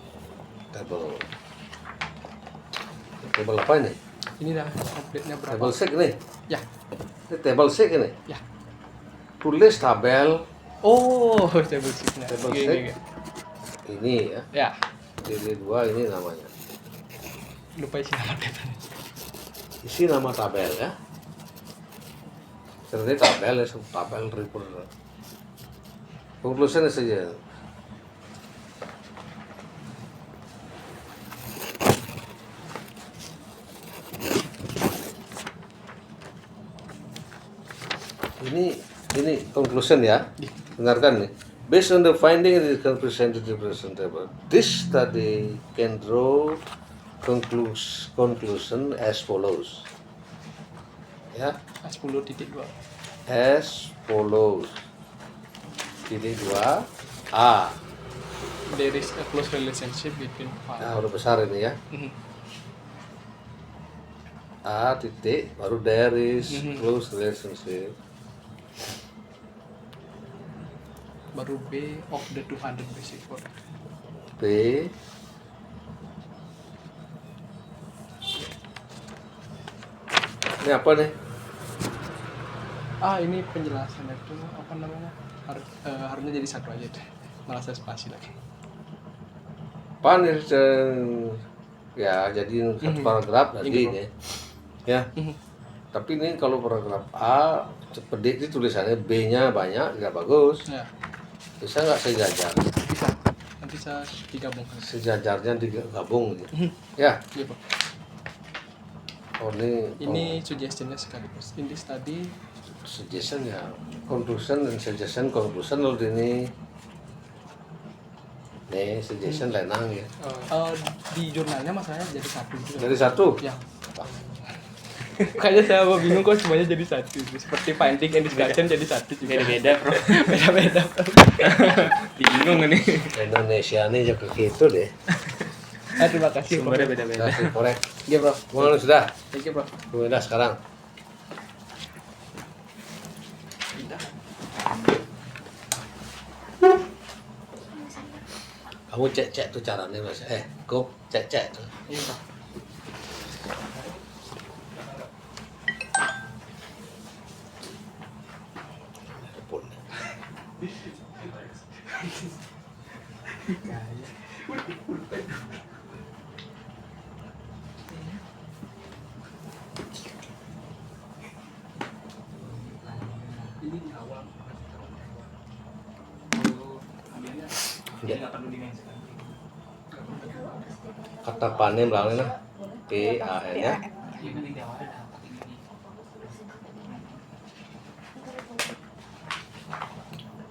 apa ini? Ini dah komplitnya berapa? Table 6 ini? Ya. Ini table 6 ini? Ya. Tulis tabel Oh, table sheet-nya. Table Oke, sheet. oke, oke. ini ya. Ya, Jadi 2 ini namanya. lupa isi nama datanya. Isi nama tabel ya. Sebenarnya tabel ya, tabel report. Conclusion saja. Ini conclusion ya. Dengarkan nih. Based on the finding in the presented in the present table, this study can draw conclusion as follows. Ya, 10.2. as follows. Titik 2 A. There is a close relationship between file. Nah, huruf besar ini ya. Mhm. A titik baru there is Mhm. close relationship. Baru B of the 200 basic word. B ini apa nih? Ini penjelasan itu apa namanya? Harusnya jadi satu aja deh. Malah saya spasi lagi. Pan ya jadi satu Mhm. paragraf tadi Ini, ini ya. Mhm. Tapi ini kalau paragraf A pedih itu tulisannya B-nya banyak nggak bagus. Ya, Bisa nggak sejajar? bisa. Nanti saya digabungkan. Sejajarnya digabung gitu. Mhm. Ya. Iya, Bro. Oh Ini suggestionnya sekaligus. In this study, suggestion ya, conclusion dan suggestion conclusion lalu ini nih suggestion lenang ya. di jurnalnya masalahnya jadi satu gitu. Dari satu. Ya. Kayaknya saya bingung kok semuanya jadi satu. Seperti finding and discussion jadi satu juga. beda-beda, Bro. Beda-beda. Bingung ini. Indonesia ini juga gitu deh. Terima kasih. Sumbernya beda-beda. Kasih korek. Iya, Bro. Mau sudah? Thank you, Bro. Sudah sekarang. Kamu cek tuh caranya mas. Kok cek tuh. Iya, Bro. Telepon. Ini di awal. Ya. Nggak perlu dimensikan. Kata panen belakangnya P A N ya. Iya, kan di awal ada pakai gini.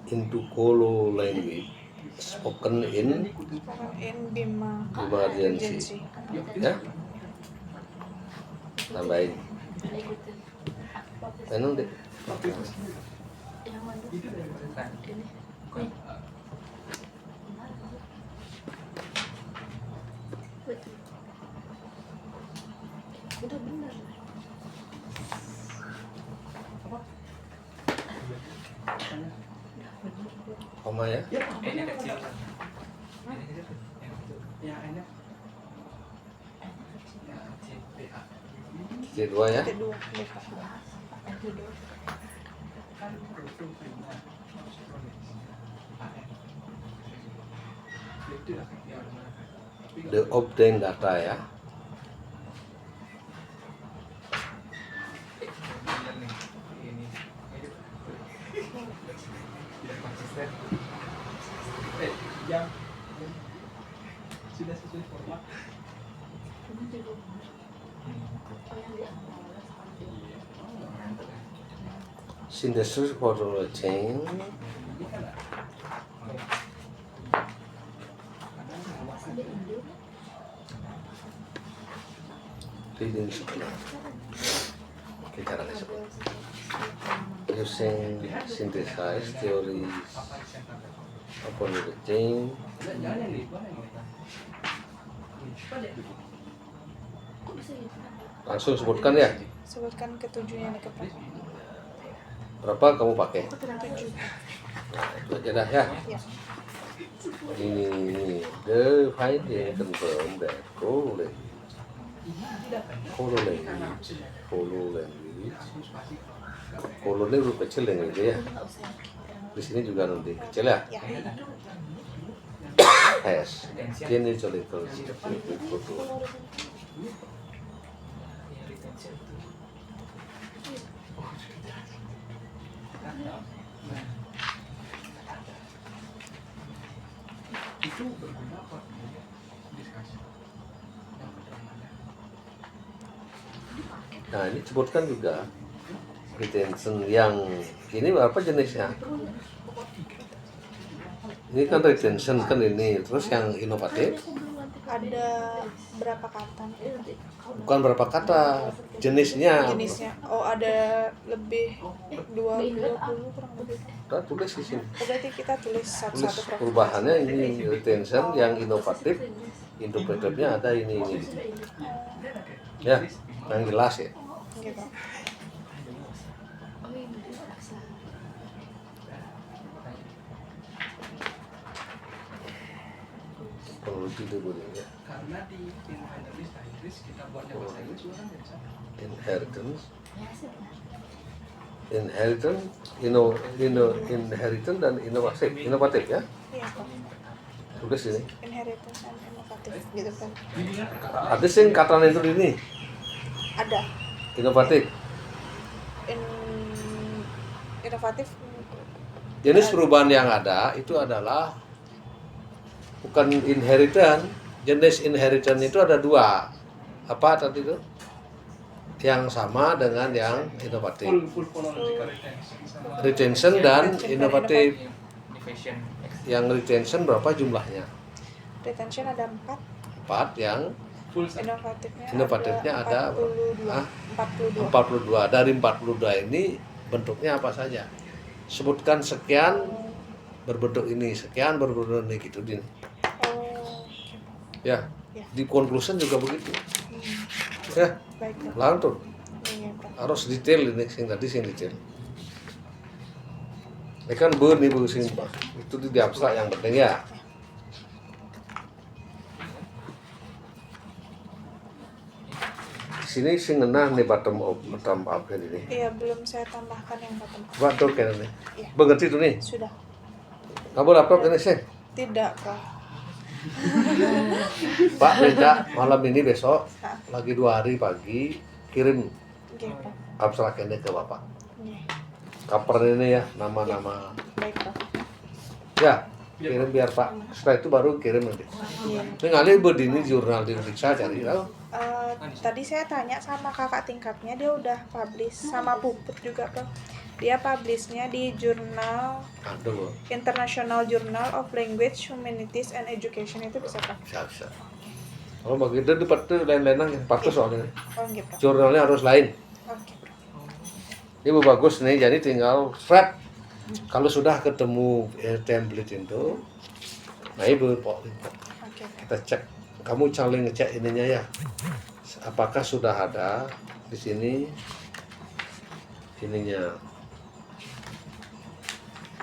Into Kolo language spoken in Bima emergency. Ya. Tambahin. Tenang deh. Udah bener. Koma ya. Ini kecil. Ya, ini. Titik 2 ya. Kedua, kedua. kan produk prima harus kronis AN itu lah yang tapi The obtain data ya. bener nih ini biar konsisten yang sudah sesuai format Synthesis for the chain. Reading sequence. Kita cara disebut. Using synthesize theories upon the chain. Langsung sebutkan ya. Sebutkan ketujuhnya nih Pak. Berapa kamu pakai? 7. Nah, itu aja dah ya. Ya. Ini the finding confirm that follow language ini huruf kecil yang ini ya. Di sini juga nanti kecil ya. Ya. Has ini coba foto. itu berguna apa diskusi yang pertama. Nah ini sebutkan juga retention yang ini apa jenisnya? Ini kan retention kan ini, terus yang inovatif Ada berapa kata? bukan berapa kata jenisnya. Jenisnya. Oh, ada lebih 20 kurang lebih. Kita tulis di sini. Berarti kita tulis Tulis satu-satu Prof. perubahannya ini retention yang inovatif, interpretifnya ada ini. Ya, yang jelas ya. Gitu. Kalau itu boleh ya. Karena di inheritance bahasa Inggris kita buatnya bahasa Inggris juga kan bisa. Inheritance, inheritance dan inovatif ya. Iya, Prof. Tulis ini. Inheritance and inovatif gitu kan. Ada sih kata itu ini Ada. inovatif. Inovatif Jenis perubahan yang ada itu adalah bukan inheritance. Jenis inheritance itu ada dua. Apa tadi itu? Yang sama dengan yang inovatif. Full phonological retention sama Retention dan inovatif. Innovation. Yang retention berapa jumlahnya? retention ada 4, 4, yang full inovatifnya ada 42. Hah? 42. 42. Dari 42 ini bentuknya apa saja? Sebutkan sekian berbentuk ini, sekian berbentuk ini gitu din. Oh, Ya. Ya. Di conclusion juga begitu. Ya, baik Prof. langsung Iya, Prof. harus detail ini sing tadi sing detail. Ini kan nih bu sing itu di abstrak yang penting ya. Di sini sing ngenah nih bottom up ini. Iya, belum saya tambahkan yang bottom up. Buat tuh kan nih. Iya. Mengerti tuh nih. Sudah. Kamu laptop ini sih. Tidak, Prof. Pak minta malam ini besok lagi 2 hari pagi kirim Oke, Prof. abstrak ini ke Bapak. Iya. Cover ini ya, nama-nama. Baik, Prof. Ya, kirim biar Pak. Setelah itu baru kirim nanti. Iya. Ini ngalih berdini jurnal diperiksa cari tahu. Tadi saya tanya sama kakak tingkatnya, dia udah publish sama Puput juga, Prof. Dia publishnya di jurnal Aduh, International Journal of Language, Humanities and Education, itu bisa, Prof. bisa. Kalau begitu dapat tuh lain-lainan yang patut soalnya. Oh, gitu, Prof. Jurnalnya harus lain. Oke, Prof. Ini bagus nih, jadi tinggal wrap. Kalau sudah ketemu template itu, nah ibu Oke, kita cek. Kamu saling ngecek ininya ya. Apakah sudah ada di sini ininya?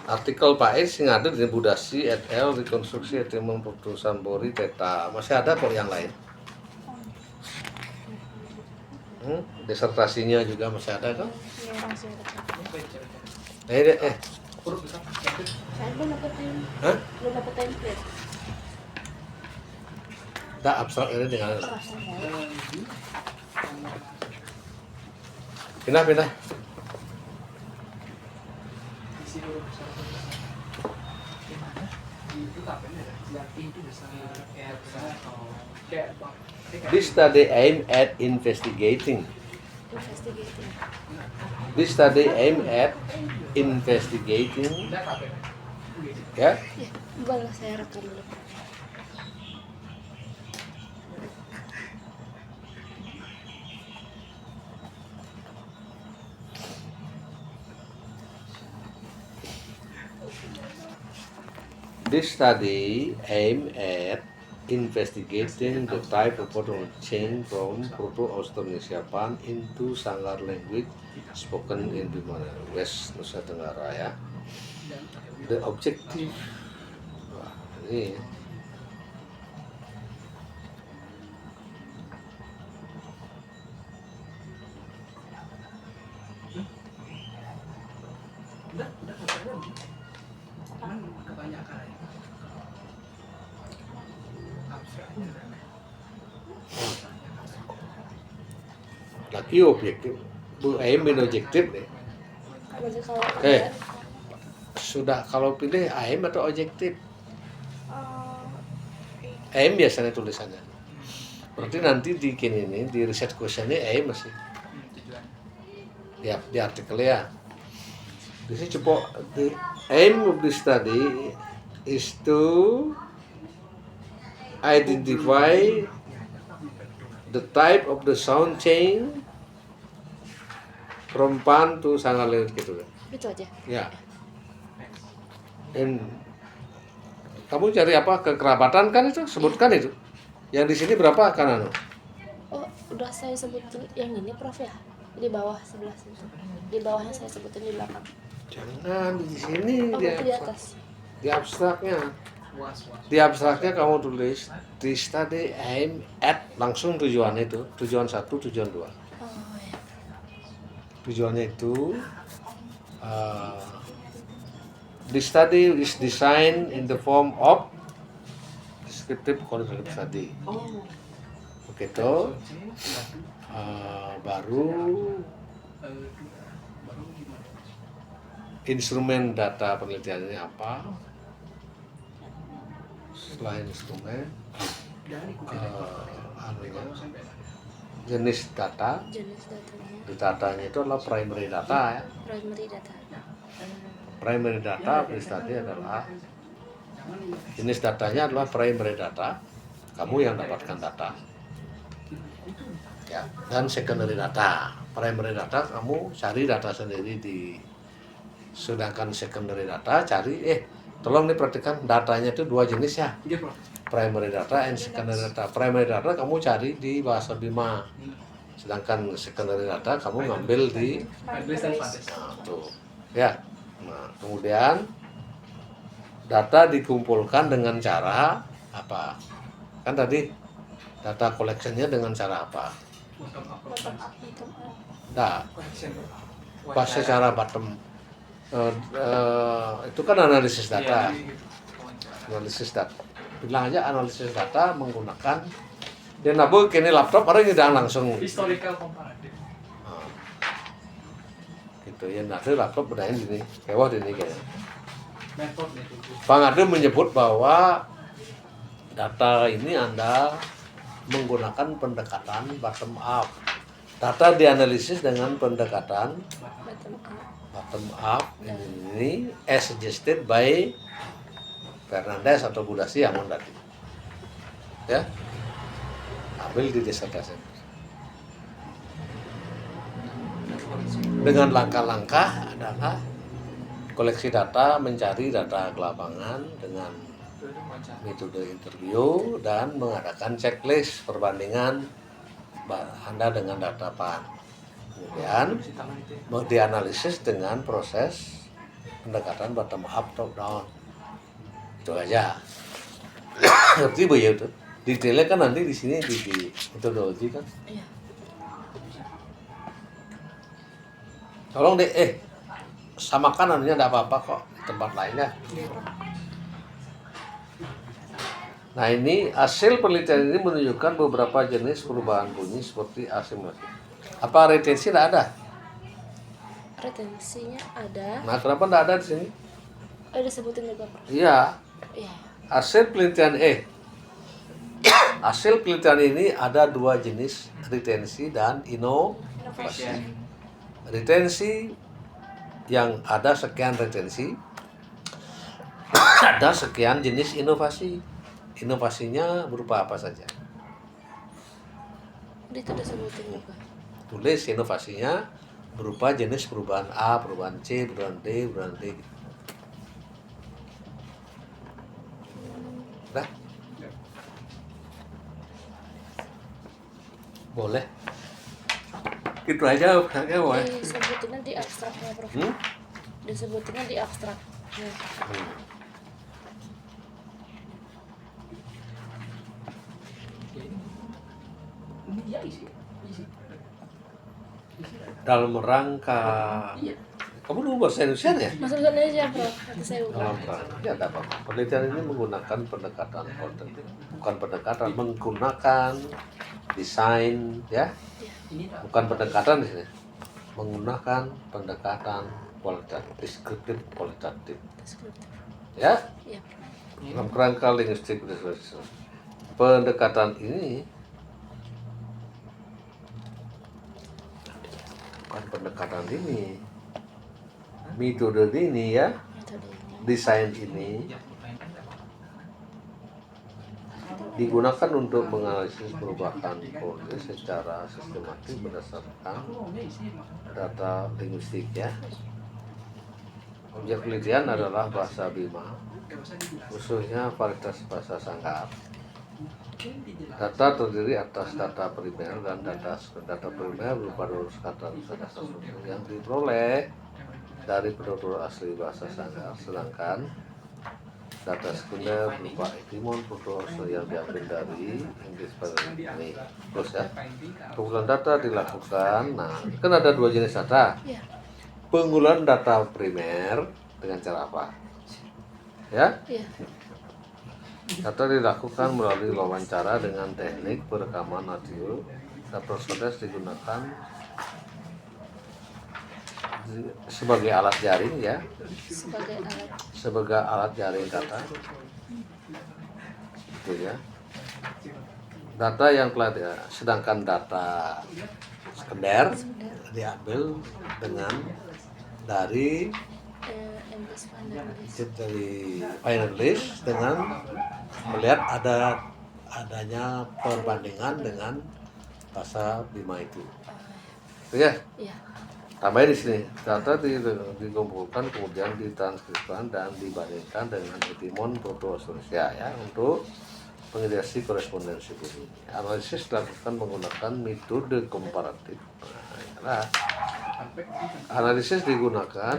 Artikel Pak Is yang ada di Budasi et al. Rekonstruksi Etimon Putusan Bori Teta. Masih ada kok yang lain. Disertasinya juga masih ada kan? Iya, masih ada, Prof. Saya belum dapat Hah? belum dapat template. Tak abstrak ini dengan Perasaan saya. pindah. isi dulu besar. Gimana? Itu apa ya? Yang itu besar kayak besar atau kayak apa? This study aim at investigating. Investigating. This study aim at investigating. Ya, Ya, boleh saya rekam dulu. this study aim at investigating the type of potential change from Proto-Austronesian into Sanggar language spoken in the West Nusa Tenggara ya. The objective, wah, ini Udah katanya. Cuman kebanyakan aja. Abstrak. lagi objektif, bu aim dan objektif deh. Berarti kalau Sudah kalau pilih aim atau objektif? Oh, Aim biasanya tulisannya. Berarti nanti di kini ini di research questionnya aim masih. Tujuan. Ya, di artikelnya ya. Di sini coba the aim of the study is to identify the type of the sound change from Pan to Sanggar language gitu kan. itu aja. Ya. Dan kamu cari apa kekerabatan kan itu sebutkan itu. Yang di sini berapa kan anu? Oh, udah saya sebutin yang ini Prof ya. Di bawah sebelah situ. Di bawahnya saya sebutin di belakang. Jangan di sini Oh, berarti di atas. di abstraknya. Was. Di abstraknya kamu tulis di study aim at langsung tujuan itu, tujuan 1, tujuan 2. Oh ya. Tujuannya itu the study is designed in the form of descriptive qualitative study. Oh. Begitu. Baru Baru gimana? instrumen data penelitiannya apa? Selain instrumen, Dari anunya, jenis data. Jenis datanya. Di datanya itu adalah primary data ya. Primary data. Primary data tadi adalah jenis datanya adalah primary data. Kamu yang dapatkan data. Ya, dan secondary data. Primary data kamu cari data sendiri sedangkan secondary data cari tolong diperhatikan datanya itu dua jenis ya. Iya, Prof. Primary data and secondary data. Primary data kamu cari di bahasa Bima. Sedangkan secondary data kamu ngambil di Fadlis dan Fadlis. tuh. Ya. Nah, kemudian data dikumpulkan dengan cara apa? Kan tadi data collection-nya dengan cara apa? Bottom up. Nah, Collection. pas secara bottom itu kan analisis data. Analisis data. Bilang aja analisis data menggunakan dia nabu kini laptop orang udah langsung Historical comparative. nah, gitu ya nanti laptop bedain gini kewah ini kayaknya. Method itu. Bang Ade menyebut bahwa data ini Anda menggunakan pendekatan bottom up. Data dianalisis dengan pendekatan bottom up ini as suggested by Fernandez atau Budasi yang tadi. Ya. Ambil di disertasi. Dengan langkah-langkah adalah koleksi data, mencari data ke lapangan dengan metode interview dan mengadakan checklist perbandingan Anda dengan data PAN. Kemudian dianalisis dengan proses pendekatan bottom up top down. Itu aja. Ngerti Bu ya itu? Detailnya kan nanti di sini di metodologi kan. Iya. Tolong deh samakan anunya enggak apa-apa kok di tempat lainnya. Nah, ini hasil penelitian ini menunjukkan beberapa jenis perubahan bunyi seperti asimilasi. Apa retensi enggak ada? Retensinya ada. Nah, kenapa enggak ada di sini? Disebutin juga Prof. Iya, Iya. hasil penelitian hasil penelitian ini ada 2 jenis retensi dan inovasi. Retensi yang ada sekian retensi, ada sekian jenis inovasi. Inovasinya berupa apa saja? Itu disebutin juga. Tulis inovasinya berupa jenis perubahan A, perubahan C, perubahan D, perubahan D. Nah, boleh. Gitu aja udah boleh. Disebutinnya di abstraknya Prof. Disebutinnya di abstraknya. Dalam rangka kamu dulu bahasa Indonesia ya? Masuk Indonesia Prof. Nanti saya buka. Dalam rangka ya ada apa? Penelitian ini menggunakan pendekatan kualitatif, bukan pendekatan menggunakan desain ya, bukan pendekatan di sini, menggunakan pendekatan kualitatif, deskriptif kualitatif Deskriptif. ya. Iya. Dalam kerangka linguistik pendekatan ini bukan pendekatan ini, metode ini ya, Metodenya. desain ini digunakan untuk menganalisis perubahan politik secara sistematis berdasarkan data linguistik ya. Objek penelitian adalah bahasa Bima, khususnya varietas bahasa Sanggar. Data terdiri atas data primer dan data primer berupa rumus kata yang diperoleh dari penutur asli bahasa Sanggar, sedangkan data sekunder berupa etimon penutur asli yang diambil dari Inggris pada ini. Terus ya, pengumpulan data dilakukan. Nah, kan ada 2 jenis data. Iya. Pengumpulan data primer dengan cara apa? Ya, Iya. data dilakukan melalui wawancara dengan teknik perekaman audio. Data proses digunakan sebagai alat jaring ya, sebagai alat jaring data, gitu ya. Data yang telah sedangkan data sekunder diambil dengan dari final list dengan melihat adanya perbandingan dengan bahasa Bima itu. Itu ya. Iya. Tambahin di sini, data dikumpulkan kemudian ditranskripsikan dan dibandingkan dengan etimon proto Indonesia ya untuk pengidentifikasi korespondensi bunyi. Analisis dilakukan menggunakan metode komparatif. Nah, analisis digunakan,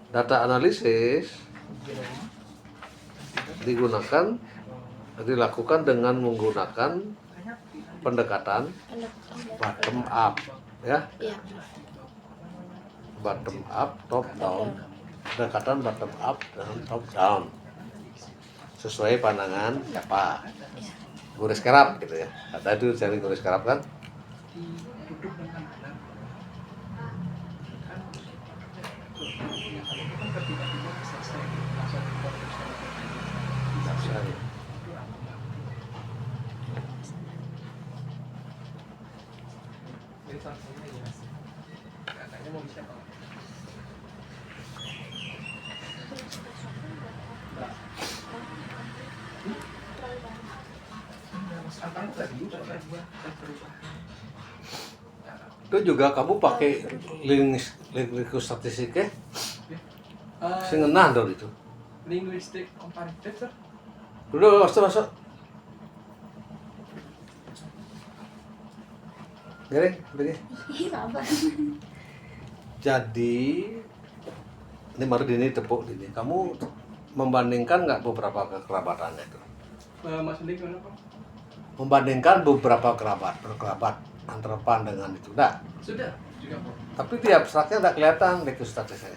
data analisis dilakukan dengan menggunakan pendekatan bottom up ya. Iya. Bottom up, top down, pendekatan bottom up dan top down sesuai pandangan siapa, Gores Kerap gitu ya. Ada itu cari Gores Kerap kan. Itu juga kamu pakai linguistik statistik ya? Sing ngenah dong itu. Linguistik komparatif sir. Udah masuk. Gini, begini. Jadi ini baru ini tepuk ini. Kamu membandingkan nggak beberapa kekerabatannya itu? Maksudnya gimana Pak? Membandingkan beberapa berkerabat antara pan dengan itu, enggak? Sudah. juga bro. Tapi di abstraknya nggak kelihatan lekustatisnya.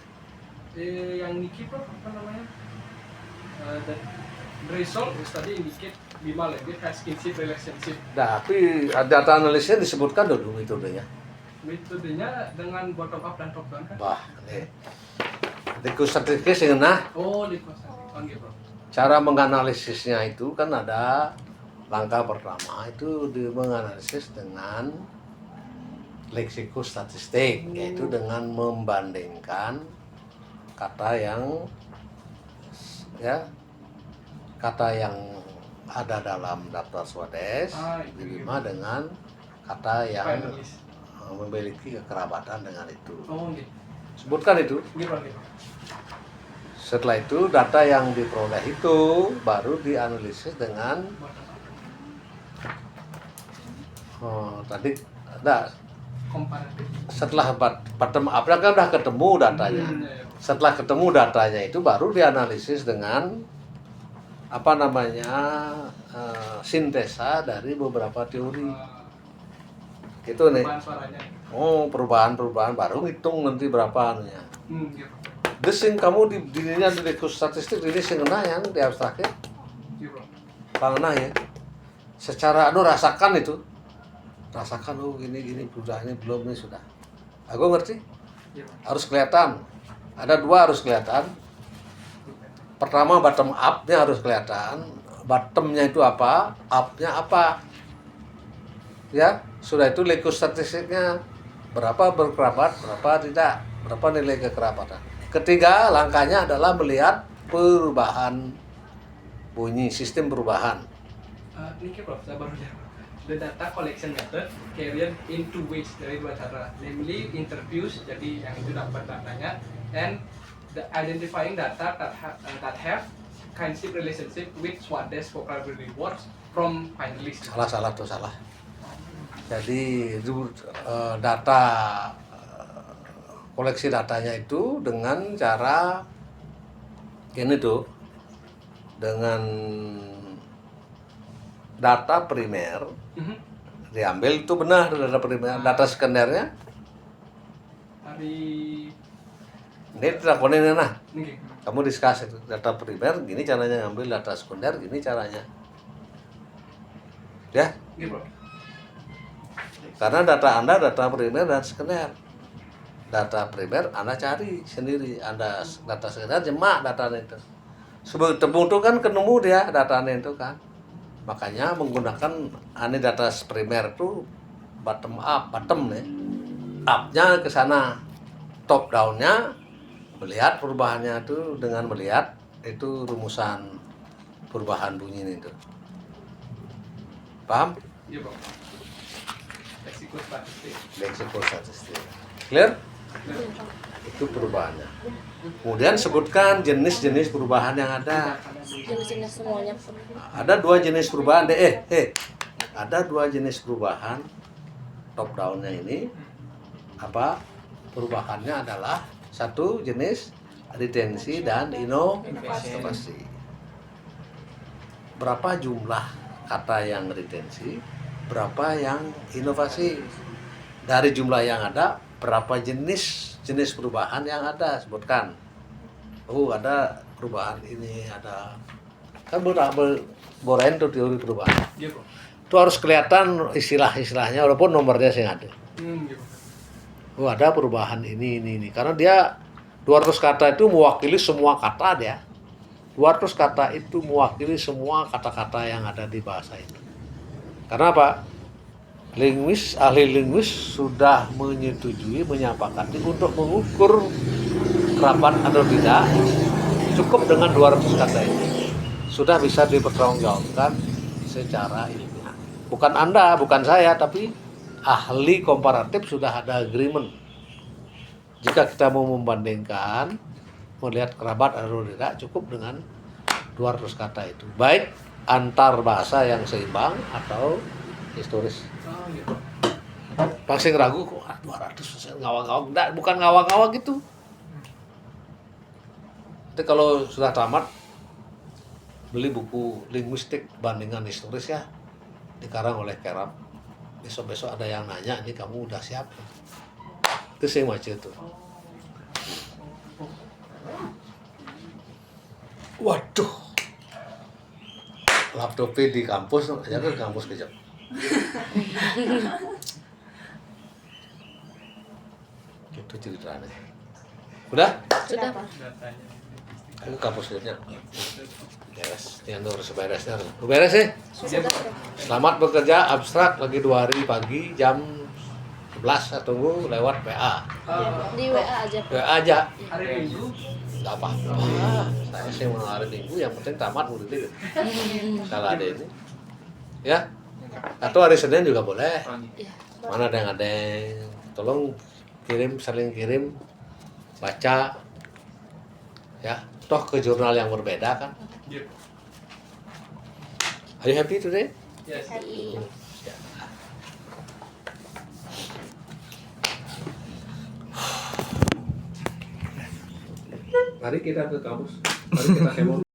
Yang Niki bro, apa namanya? The result is tadi indicate 5 language has kinship relationship. Nah, tapi data analisisnya disebutkan dulu metodenya. Metodenya dengan bottom up dan top down kan? Wah, nih. Lekustatisnya sih nah. Oh, di kosan. Panggil bro. Cara menganalisisnya itu kan ada langkah pertama itu menganalisis dengan leksikostatistik, yaitu dengan membandingkan kata yang ada dalam daftar Swades diterima dengan kata yang Finalis. memiliki kekerabatan dengan itu. Oh, gitu. Sebutkan itu. Gitu bro, gitu. Setelah itu data yang diperoleh itu baru dianalisis dengan tadi ada Komparatif. setelah bottom up kan udah ketemu datanya. Ya. Setelah ketemu datanya itu baru dianalisis dengan sintesa dari beberapa teori. Gitu nih. Perubahan suaranya. Oh, perubahan baru hitung nanti berapa anunya. Gitu. Desing kamu di dirinya di statistik ini sing ngena yang di abstraknya. Gitu bro. Pangena ya. Secara rasakan itu. Rasakan gini sudah ini belum nih sudah. Aku ngerti. Gitu. Harus kelihatan. Ada dua harus kelihatan. Pertama bottom up-nya harus kelihatan. Bottom-nya itu apa? Up-nya apa? Ya, sudah itu lekustatistiknya berapa berkerabat, berapa tidak, berapa nilai kekerabatan. Ketiga, langkahnya adalah melihat perubahan bunyi, sistem perubahan. Niki bro, saya baru lihat. The data collection method carried in two ways, dari dua cara, namely interviews, jadi yang itu dapat datanya, and the identifying data that have kinship relationship with Swades vocabulary words from finalists. Salah. Jadi data koleksi datanya itu dengan cara ini tuh, dengan data primer diambil itu benar data primer, data sekundernya Dari ini teleponin nah. Niki. Kamu diskus itu data primer gini caranya ngambil, data sekunder gini caranya. Ya, Gitu bro. karena data Anda data primer dan sekunder. Data primer Anda cari sendiri, Anda data sekunder jemak datanya itu. Sebelum temu itu kan ketemu dia datanya itu kan. Makanya menggunakan data primer itu bottom up, bottom nih. Up-nya ke sana. Top down-nya melihat perubahannya itu dengan melihat itu rumusan perubahan bunyi itu. Paham? Gitu bro. Leksikostatistik. Leksikostatistik. Clear? Itu perubahannya. Kemudian sebutkan jenis-jenis perubahan yang ada. Jenis-jenis semuanya. Ada dua jenis perubahan deh. Ada dua jenis perubahan top down-nya ini. Apa? Perubahannya adalah satu jenis retensi dan inovasi. Berapa jumlah kata yang retensi, berapa yang inovasi? Dari jumlah yang ada, berapa jenis perubahan yang ada? Sebutkan. Oh, ada perubahan ini, ada kan borain tuh teori perubahan. Gitu bro. Itu harus kelihatan istilah-istilahnya walaupun nomornya sih ada. Gitu. Oh, ada perubahan ini. Karena dia 200 kata itu mewakili semua kata dia. 200 kata itu mewakili semua kata-kata yang ada di bahasa itu. Karena apa? Ahli linguis sudah menyepakati untuk mengukur kerabat atau tidak cukup dengan 200 kata ini. Sudah bisa dipertanggungjawabkan secara ilmiah. Bukan Anda, bukan saya, tapi ahli komparatif sudah ada agreement. Jika kita mau membandingkan, melihat kerabat atau tidak, cukup dengan 200 kata itu. Baik antar bahasa yang seimbang atau historis. Gitu. Pasti ragu kok 200% ngawang-ngawang. Nggak, bukan ngawang-ngawang gitu. Nanti kalau sudah tamat, beli buku linguistik bandingan historis ya, dikarang oleh Kerap. Besok-besok ada yang nanya, ini kamu udah siap? Itu saya macet tuh. Waduh. Laptopnya di kampus, aja ke kampus kejap. Itu ceritanya. Udah? Sudah. Ke kampus kejap. Beres, yang harus beresnya. Beres ya? Sudah, Prof. Selamat bekerja abstrak lagi 2 hari pagi jam 11 tunggu lewat WA. Di WA aja. WA aja. Hari Minggu. Nggak apa-apa. Saya sih mau hari Minggu yang penting tamat murid itu. Kalau ada ini. Ya. Atau hari Senin juga boleh. Iya. Mana ada yang tolong saling kirim baca ya. Toh ke jurnal yang berbeda kan. Yep. Are you happy today? Yes. Iya. Mari kita ke kampus. Mari kita kemo.